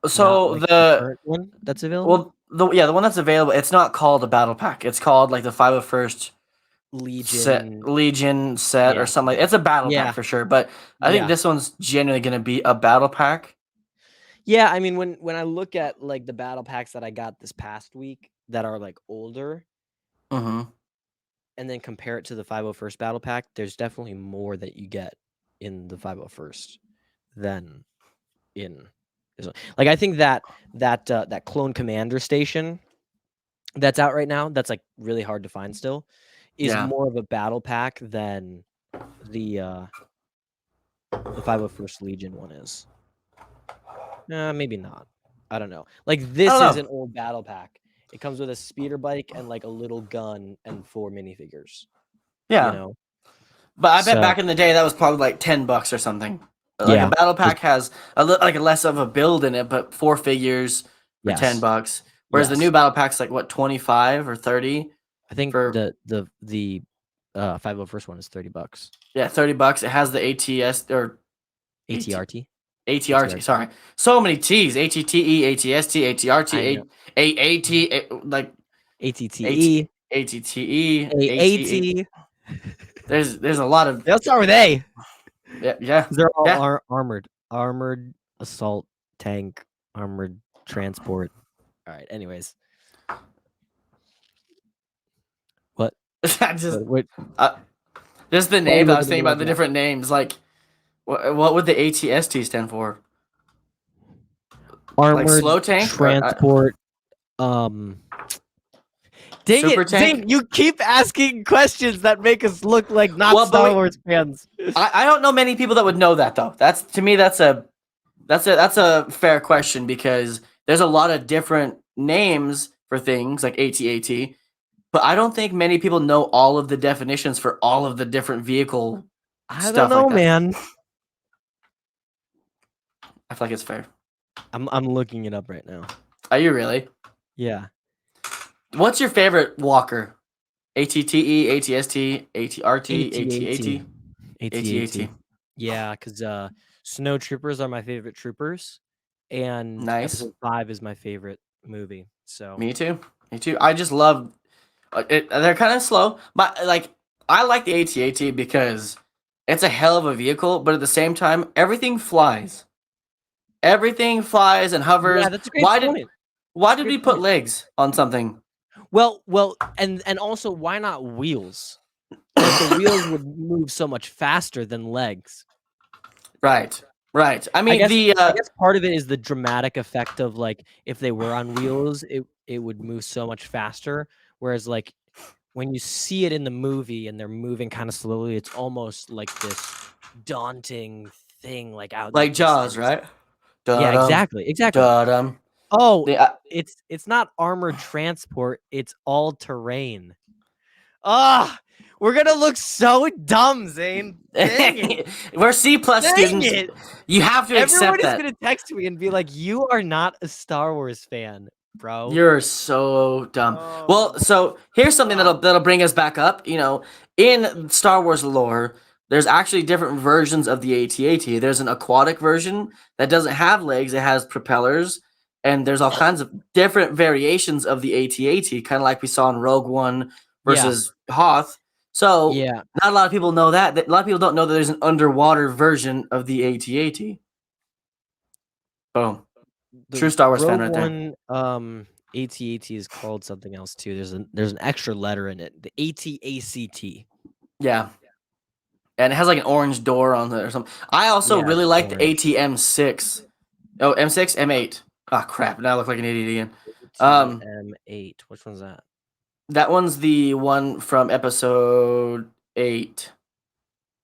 So not like the current one that's available? the one that's available, it's not called a battle pack. It's called like the 501st Legion set or something. It's a battle Yeah. pack for sure, but I think this one's genuinely going to be a battle pack. Yeah, I mean, when I look at like the battle packs that I got this past week that are like older, Mm-hmm. and then compare it to the 501st battle pack, there's definitely more that you get in the 501st than in this one. Like I think that clone commander station that's out right now, that's like really hard to find still, is more of a battle pack than the 501st Legion one is. Maybe not. I don't know. Like this is an old battle pack. It comes with a speeder bike and like a little gun and 4 minifigures. Yeah. You know? But I bet back in the day that was probably like $10 or something. Like Yeah. a battle pack has like a less of a build in it, but 4 figures for $10. Whereas the new battle pack's like what, 25 or 30? I think the 501st one is $30. Yeah, $30. It has the ATS or ATRT. ATRT. Sorry, so many T's. ATTE, ATST, ATRT, AAT, like ATTE, ATTE, AAT. There's a lot of. Let's start with A. Yeah. They're all armored assault tank, armored transport. All right. Anyways, what? Just the name. I was thinking about the different names. Like, what would the ATST stand for? Armored like slow tank transport. Dang Super it, tank? Zane, you keep asking questions that make us look like not Star Wars fans. I don't know many people that would know that though. That's a fair question because there's a lot of different names for things like AT-AT, but I don't think many people know all of the definitions for all of the different vehicle I don't know, man. I feel like it's fair. I'm looking it up right now. Are you really? Yeah. What's your favorite walker? ATTE, ATST, ATRT, AT-AT? AT-AT. Yeah, because Snow Troopers are my favorite troopers, and Episode 5 is my favorite movie. So me too. I just love it. They're kind of slow, but like I like the AT-AT because it's a hell of a vehicle, but at the same time, everything flies. Everything flies and hovers. Yeah, that's a great point. Why did we put legs on something? Well, and also, why not wheels? Like the wheels would move so much faster than legs. Right. I mean, I guess part of it is the dramatic effect of like if they were on wheels, it would move so much faster. Whereas like when you see it in the movie and they're moving kind of slowly, it's almost like this daunting thing, like out like Jaws, right? Yeah, exactly. Oh, it's not armored transport, it's all terrain. We're gonna look so dumb, Zane. Dang it. We're C+ students. You have to accept that. Everybody's gonna text me and be like, "You are not a Star Wars fan, bro. You're so dumb." Well, so here's something that'll bring us back up. You know, in Star Wars lore, there's actually different versions of the AT-AT. There's an aquatic version that doesn't have legs; it has propellers, and there's all kinds of different variations of the AT-AT, kind of like we saw in Rogue One versus Hoth. So not a lot of people know that. A lot of people don't know that there's an underwater version of the AT-AT. Boom. True Star Wars fan right there. AT-AT is called something else too. There's an extra letter in it. The AT-ACT. Yeah. And it has like an orange door on it or something. I also really like the AT-M6. Oh, M6? M8. Oh, crap. Now I look like an idiot again. M8. Which one's that? That one's the one from episode 8.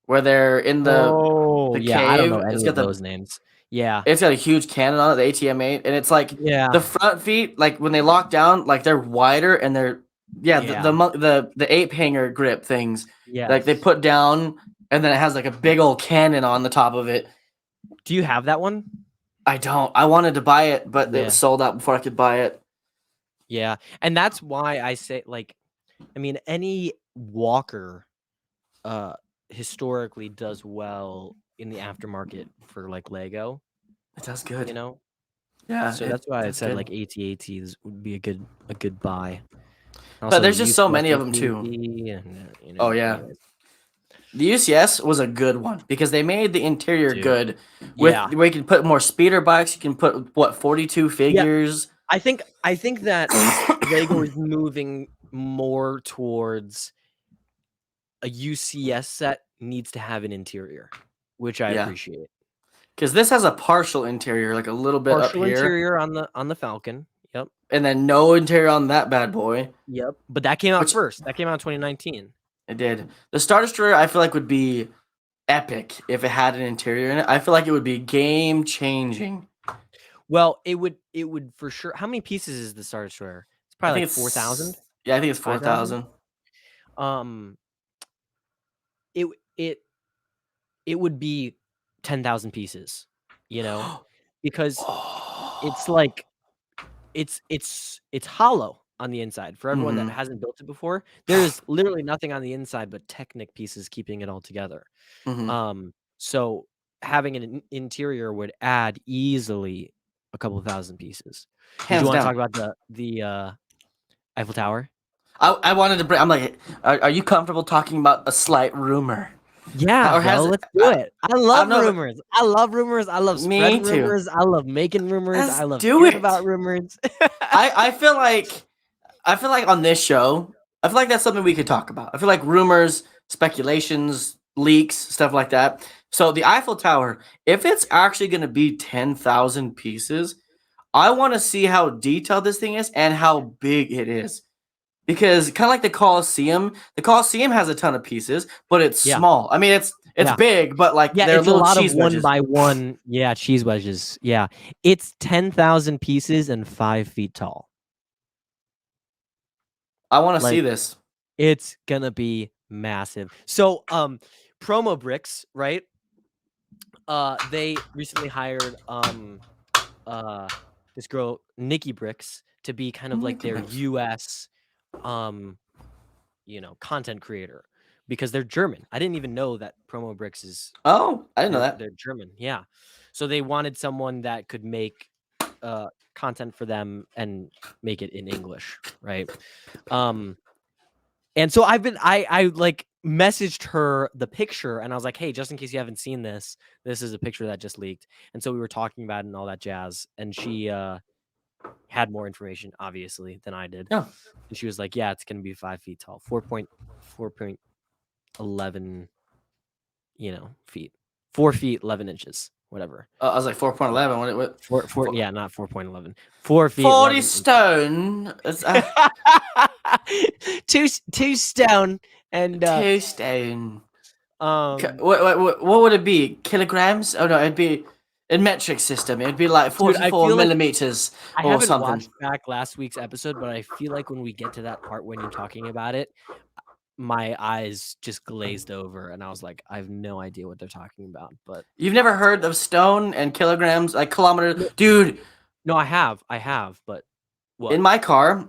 Where they're in the cave. I don't know any of those names. Yeah. It's got a huge cannon on it, the AT-M8. And it's like the front feet, like when they lock down, like they're wider and they're the ape hanger grip things. Yeah. Like they put down and then it has like a big old cannon on the top of it. Do you have that one? I don't. I wanted to buy it, but it was sold out before I could buy it. Yeah. And that's why I say, like, I mean, any walker historically does well in the aftermarket for like Lego. It does good. You know? Yeah. So that's why I said like AT-ATs would be a good buy. Also, there's the just so UCS many of looks them too. easy and, Oh, yeah. anyways. The UCS was a good one because they made the interior Dude. good. Yeah. Where you can put more speeder bikes. You can put what 42 figures. I think that Lego is moving more towards a UCS set needs to have an interior, which I Yeah. appreciate. Because this has a partial interior, like a little bit Partial up here, interior on the Falcon. Yep. and then no interior on that bad boy. Yep. But that came out Which- first. That came out in 2019. It did. The Star Destroyer, I feel like would be epic if it had an interior in it. I feel like it would be game changing. Well, it would for sure. How many pieces is the Star Destroyer? It's I probably think like 4,000. Yeah, I think it's 5,000? 4,000. It would be 10,000 pieces, because Oh. it's like it's hollow on the inside. For everyone that Mhm. hasn't built it before, there's literally nothing on the inside but Technic pieces keeping it all together. Mhm. So having an interior would add easily a couple of thousand pieces. Did Hands you want to down. talk about the Eiffel Tower? I wanted to bring. I'm like, are you comfortable talking about a slight rumor? Yeah, Or has bro, it- let's do it. I love know, but- rumors. I love rumors. I love Me spreading too. rumors. I love making rumors. Let's I love do hearing it. about rumors. I feel like on this show, I feel like that's something we could talk about. I feel like rumors, speculations, leaks, stuff like that. So the Eiffel Tower, if it's actually going to be 10,000 pieces, I want to see how detailed this thing is and how big it is. Because kind of like the Colosseum has a ton of pieces, but it's Yeah. small. I mean, it's Yeah. big, but like Yeah, they're it's a little lot of cheese one wedges. by one. Yeah, cheese wedges. Yeah, it's 10,000 pieces and 5 feet tall. I want to see Like, this. it's gonna be massive. So, Promo Bricks, right? They recently hired this girl Nikki Bricks to be kind of like Nikki their Bricks. US content creator because they're German. I didn't even know that Promo Bricks is Oh, I didn't know that. they're German. Yeah. So they wanted someone that could make content for them and make it in English, right? And so I like messaged her the picture and I was like, hey, just in case you haven't seen this is a picture that just leaked. And so we were talking about it and all that jazz. And she had more information, obviously, than I did. Yeah. And she was like, yeah, it's gonna be 5 feet tall, 4.11, feet. 4 feet 11 inches, whatever. I was like 4.11. What? Yeah, not 4.11. 4 feet 40 11 inches. stone. It's, two stone and 2 stone. um What would it be? Kilograms? Oh no, it'd be in metric system. It'd be like Dude, I 44 feel like- millimeters I or haven't something. watched back last week's episode, but I feel like when we get to that part when you're talking about it, my eyes just glazed over and I was like, I have no idea what they're talking about. But You've never heard of stone and kilograms, like kilometers, dude? no, I have, but what? In my car,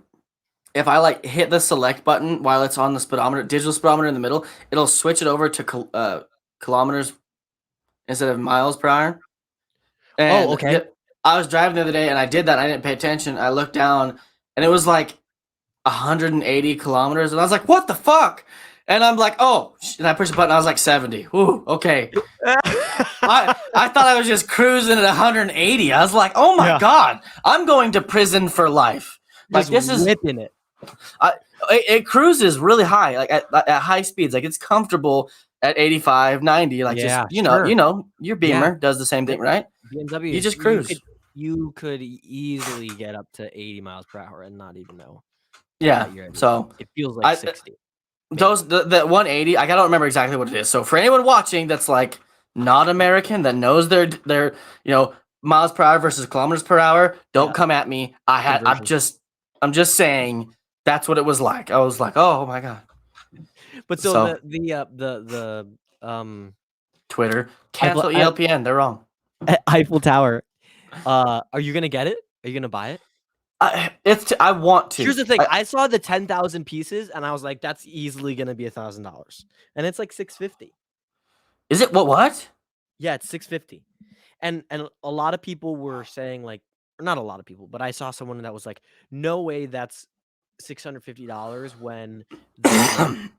if I like hit the select button while it's on the speedometer, digital speedometer in the middle, it'll switch it over to kilometers instead of miles per hour. And okay. I was driving the other day and I did that. And I didn't pay attention. I looked down and it was like 180 kilometers, and I was like, "What the fuck?" And I'm like, "Oh!" And I pushed the button. I was like 70. Ooh, okay. I thought I was just cruising at 180. I was like, "Oh my Yeah. god, I'm going to prison for life." Like Just this is whipping it. it cruises really high, like at high speeds. Like it's comfortable at 85, 90. Like Yeah, just sure. your Beamer does the same thing, right? BMW, You just cruise. You could easily get up to 80 miles per hour and not even know. Yeah. that you're at So it feels like 60. those the 180, I don't remember exactly what it is. So for anyone watching that's like not American that knows their miles per hour versus kilometers per hour, don't Yeah. come at me. I'm just saying that's what it was like. I was like, oh my god. But so, So- the Twitter cancel I- ELPN. They're wrong. Eiffel Tower, are you gonna get it? Are you gonna buy it? I want to. Here's the thing. I saw the 10,000 pieces and I was like, that's easily gonna be $1,000, and it's like $650. Is it what? Yeah, it's $650, and a lot of people were saying like, or not a lot of people, but I saw someone that was like, no way, that's $650 when the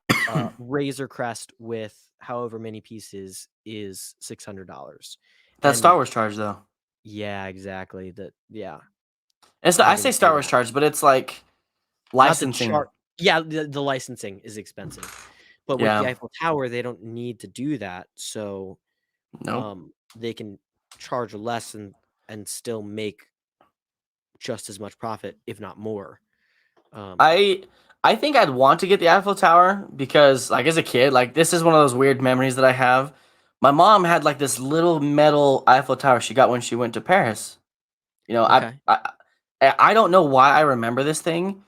Razor Crest with however many pieces is $600. That's And Star Wars charge though. yeah, exactly. Yeah. It's not, I I say didn't Star see Wars that. charge, but it's like licensing. Not the yeah, the licensing is expensive. But with the Yeah. Eiffel Tower, they don't need to do that. So Nope. they can charge less and still make just as much profit, if not more. I think I'd want to get the Eiffel Tower because, like, as a kid, like, this is one of those weird memories that I have. My mom had like this little metal Eiffel Tower she got when she went to Paris. You know, Okay. I don't know why I remember this thing,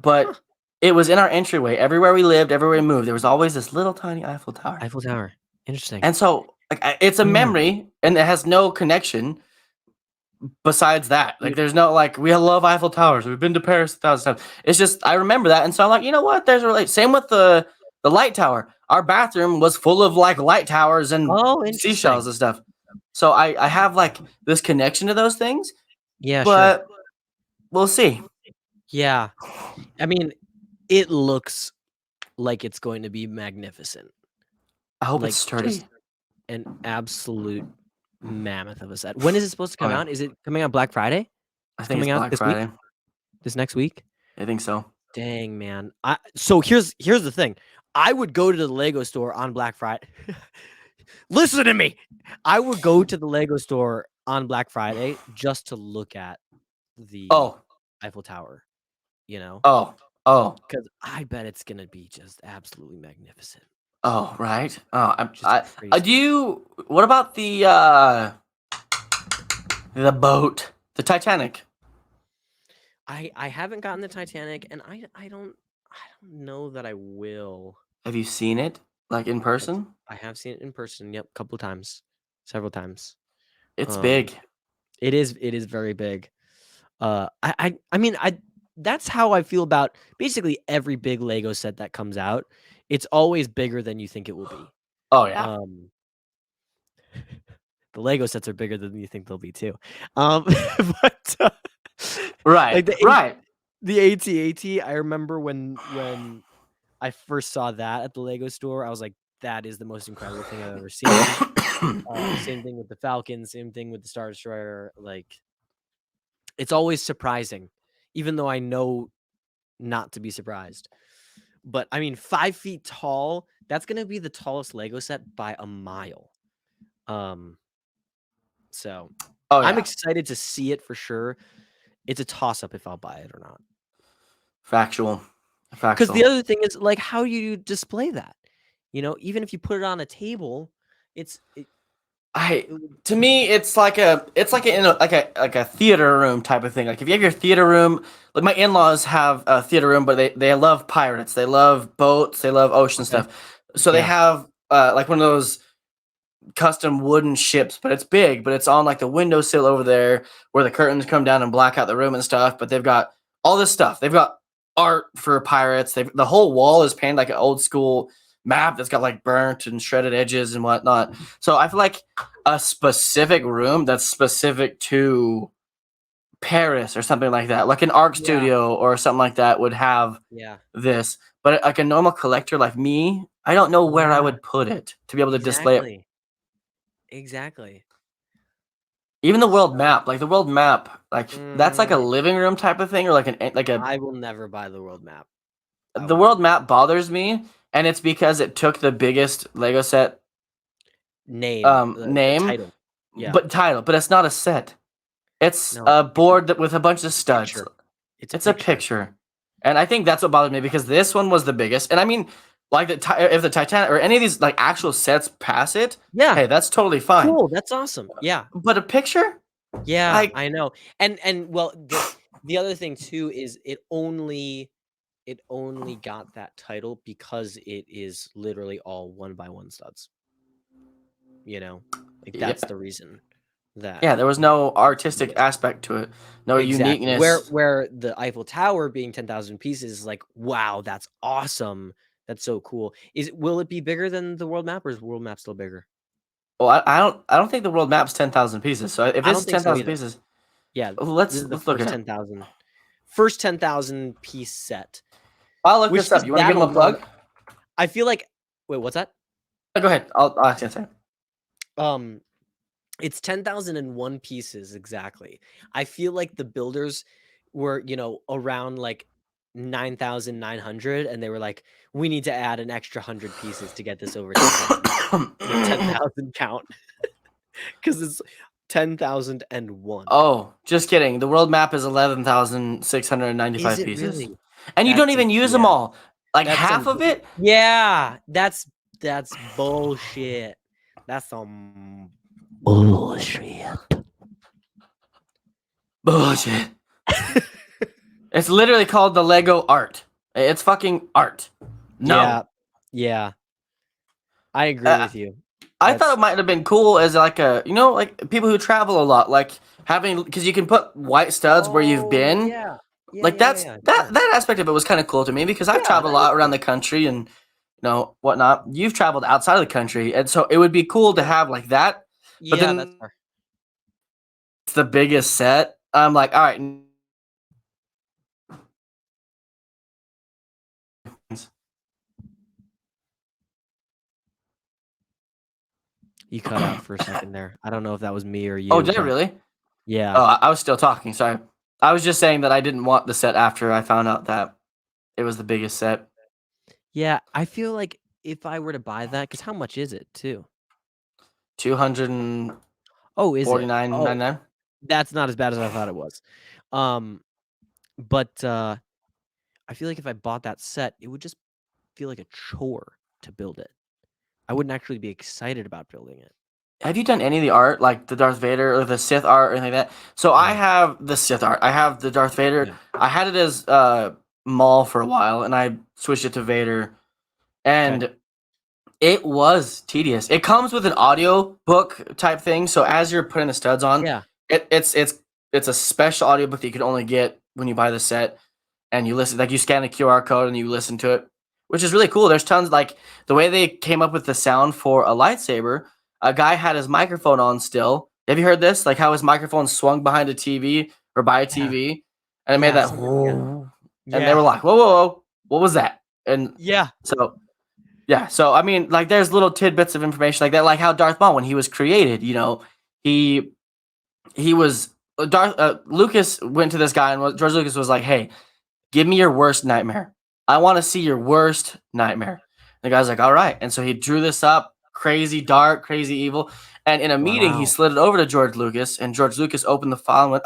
but Huh. it was in our entryway. Everywhere we lived, everywhere we moved, there was always this little tiny Eiffel Tower. Eiffel Tower. Interesting. And so, like, it's a Yeah. memory, and it has no connection besides that. Like, there's no like, we love Eiffel Towers. We've been to Paris 1,000 times. It's just I remember that, and so I'm like, you know what? There's a relate. Same with the light tower. Our bathroom was full of like light towers and seashells Interesting. and stuff. So I have like this connection to those things, Yeah, sure. but we'll see. Yeah. I mean, it looks like it's going to be magnificent. I hope Like, it's sturdy. just an absolute mammoth of a set. When is it supposed to come Oh, yeah. out? Is it coming out Black Friday? I It's think coming it's out Black this Friday. week? This next week? I think so. Dang, man. So here's the thing. I would go to the Lego store on Black Friday. Listen to me. I would go to the Lego store on Black Friday just to look at the Eiffel Tower, you know? Oh. Because I bet it's gonna be just absolutely magnificent. Oh, right. Oh, Just do crazy. you? What about the boat, the Titanic? I haven't gotten the Titanic, and I don't know that I will. Have you seen it like in person? I have seen it in person. Yep, a couple times, several times. It's big. It is very big. I mean, that's how I feel about basically every big Lego set that comes out. It's always bigger than you think it will be. Oh yeah. The Lego sets are bigger than you think they'll be too. But Right. like Right. the AT-AT, I remember when I first saw that at the Lego store, I was like, that is the most incredible thing I've ever seen. Same thing with the Falcon, same thing with the Star Destroyer. Like, it's always surprising, even though I know not to be surprised. But I mean, 5 feet tall, that's gonna be the tallest Lego set by a mile. So I'm excited to see it for sure. It's a toss-up if I'll buy it or not. Factual. Because the other thing is, like, how do you display that? You know, even if you put it on a table, to me, it's like a theater room type of thing. Like if you have your theater room, like my in-laws have a theater room, but they love pirates, they love boats, they love ocean stuff. So they have like one of those custom wooden ships, but it's big, but it's on like the windowsill over there where the curtains come down and black out the room and stuff. But they've got all this stuff. They've got art for pirates. The whole wall is painted like an old school map that's got like burnt and shredded edges and whatnot. So I feel like a specific room that's specific to Paris or something like that, like an art studio or something like that would have this. But like a normal collector like me, I don't know where I would put it to be able to display it. Exactly. Even the world map, like the world map, like that's like a living room type of thing, or like a. I will never buy the world map. The world map bothers me, and it's because it took the biggest Lego set name, title, but it's not a set. It's a board with a bunch of studs. It's a picture, and I think that's what bothered me because this one was the biggest, and I mean. Like if the Titanic or any of these like actual sets pass it, hey, that's totally fine. Cool, that's awesome. Yeah, but a picture, I know. And well, the other thing too is it only got that title because it is literally all 1x1 studs. You know, like that's the reason. There was no artistic aspect to it, no uniqueness. Where the Eiffel Tower being 10,000 pieces is like, wow, that's awesome. That's so cool. Will it be bigger than the world map, or is the world map still bigger? Well, I don't think the world map's 10,000 pieces. So if this is 10,000 pieces, yeah, let's look at 10,000. first 10,000 piece set. I'll look Which this up. just You want to that give him a alone- plug? I feel like wait, what's that? Go ahead. I'll ask you a second. It's 10,001 pieces exactly. I feel like the builders were, around like 9,900, and they were like, we need to add an extra 100 pieces to get this over 10,000 count because it's 10,001. Oh, just kidding. The world map is 11,695 Is it pieces. really? And you That's don't even use them yeah. all. Like That's half some- of it? Yeah, that's bullshit. That's some bullshit. Bullshit. It's literally called the Lego art. It's fucking art. No. Yeah. I agree with you. I thought it might have been cool as like like people who travel a lot, like having, because you can put white studs where you've been. Yeah. Like that aspect of it was kind of cool to me because I've traveled a lot around the country and whatnot. You've traveled outside of the country, and so it would be cool to have like that. But then that's fair. it's the biggest set. I'm like, all right. You cut out for a second there. I don't know if that was me or you. Oh, did I but- really? Yeah. Oh, I was still talking. Sorry. I was just saying that I didn't want the set after I found out that it was the biggest set. Yeah, I feel like if I were to buy that, because how much is it too? 249.99. Oh, is it? Oh, that's not as bad as I thought it was. But I feel like if I bought that set, it would just feel like a chore to build it. I wouldn't actually be excited about building it. Have you done any of the art, like the Darth Vader or the Sith art or anything like that? So I have the Sith art. I have the Darth Vader. Yeah. I had it as Maul for a while, and I switched it to Vader. And it was tedious. It comes with an audio book type thing, so as you're putting the studs on, it's a special audio book that you can only get when you buy the set, and you listen. Like you scan the QR code and you listen to it, which is really cool. There's tons, like the way they came up with the sound for a lightsaber. A guy had his microphone on still. Have you heard this? Like how his microphone swung behind a TV or by a TV, and it made that. And they were like, "Whoa, whoa, whoa! What was that?" And so I mean, like, there's little tidbits of information like that, like how Darth Maul, when he was created, he was Lucas went to this guy, and George Lucas was like, "Hey, give me your worst nightmare. I want to see your worst nightmare." The guy's like, "All right," and so he drew this up. Crazy dark, crazy evil. And in a meeting, he slid it over to George Lucas, and George Lucas opened the file and went,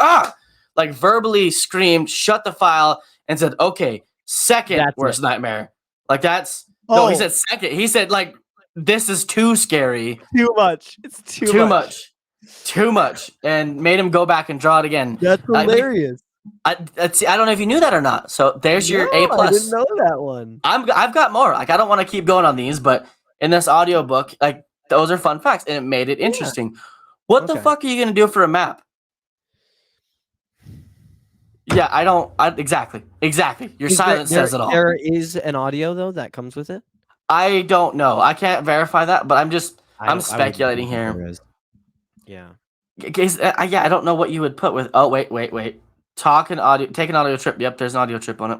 like verbally screamed, shut the file, and said, "Okay, second worst nightmare." Like no, he said second. He said, like, this is too scary. Too much. It's too much. Too much. And made him go back and draw it again. That's hilarious. I don't know if you knew that or not. So there's your A+. I didn't know that one. I've got more. Like, I don't want to keep going on these, but in this audiobook, like, those are fun facts, and it made it interesting. What the fuck are you gonna do for a map? Yeah, exactly. Your silence says it all. There is an audio though that comes with it. I don't know. I can't verify that, but I'm speculating here. Yeah. I don't know what you would put with. Oh, wait. Take an audio trip. Yep, there's an audio trip on it.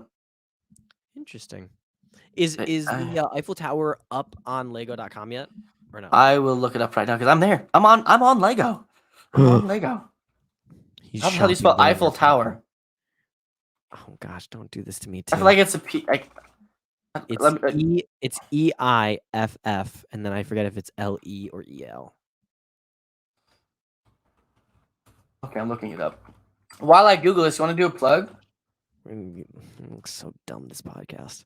Interesting. Is the Eiffel Tower up on Lego.com yet, or no? I will look it up right now because I'm there. I'm on Lego. I'm on Lego. How the hell do you spell Eiffel Tower? Oh gosh, don't do this to me too. I feel like it's a P. It's EIFF, and then I forget if it's LE or EL. Okay, I'm looking it up. While I Google this, you want to do a plug? Looks so dumb, this podcast.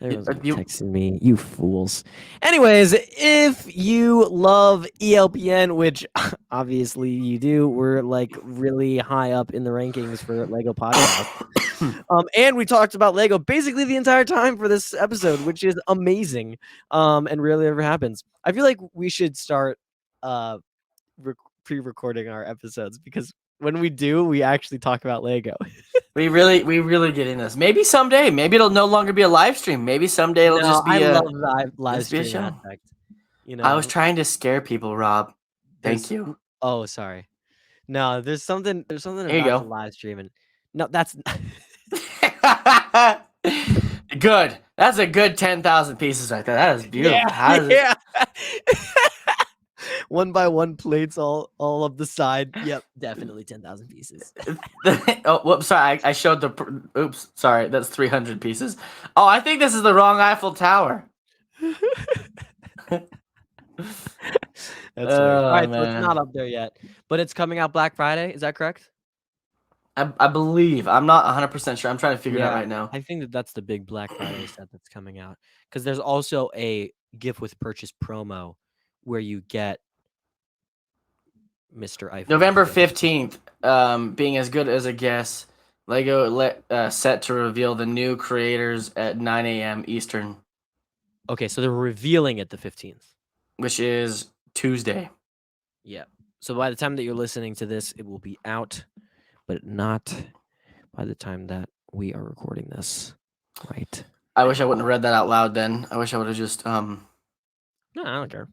Everyone's texting me, you fools. Anyways, if you love ELPN, which obviously you do, we're like really high up in the rankings for Lego podcast. And we talked about Lego basically the entire time for this episode, which is amazing. And rarely ever happens. I feel like we should start pre-recording our episodes, because when we do, we actually talk about Lego. We really get in this. Maybe someday. Maybe it'll no longer be a live stream. Maybe someday it'll just be I love the live stream aspect. I was trying to scare people, Rob. Thank you. Oh, sorry. No, there's something about you go. the live streaming. No, that's Good. That's a good 10,000 pieces right there. That is beautiful. How does yeah. One by one plates all of the side. Yep, definitely 10,000 pieces. Oh, whoops, sorry. I showed the. Oops, sorry. That's 300 pieces. Oh, I think this is the wrong Eiffel Tower. That's weird. All right, so it's Man. not up there yet, but it's coming out Black Friday. Is that correct? I believe. I'm not 100% sure. I'm trying to figure it out right now. I think that that's the big Black Friday set that's coming out because there's also a gift with purchase promo where you get Mr. Eiffel. November 15th, being as good as a guess, Lego set to reveal the new creators at 9 a.m. Eastern, Okay, so they're revealing it the 15th. which is Tuesday. Yeah. So by the time that you're listening to this, it will be out, but not by the time that we are recording this. Right. I wish I wouldn't have read that out loud then. I wish I would have just No, I don't care.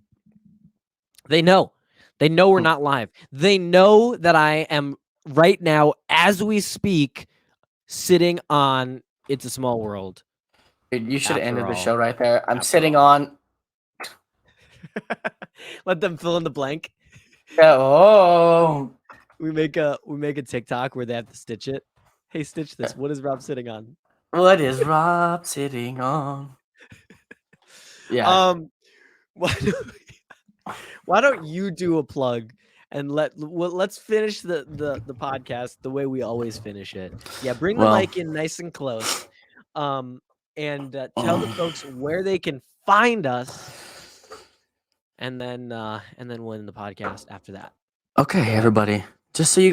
They know. They know we're not live. They know that I am right now, as we speak, sitting on It's a Small World. Dude, you should have After ended the all. show right there. I'm After sitting on. Let them fill in the blank. Oh, We make a TikTok where they have to stitch it. Hey, stitch this. What is Rob sitting on? what is Rob sitting on? Yeah. Why don't you do a plug and let's finish the podcast the way we always finish it. Yeah, bring the Well. mic in nice and close. And tell the folks where they can find us, and then we'll end the podcast after that. Okay, everybody. Just so you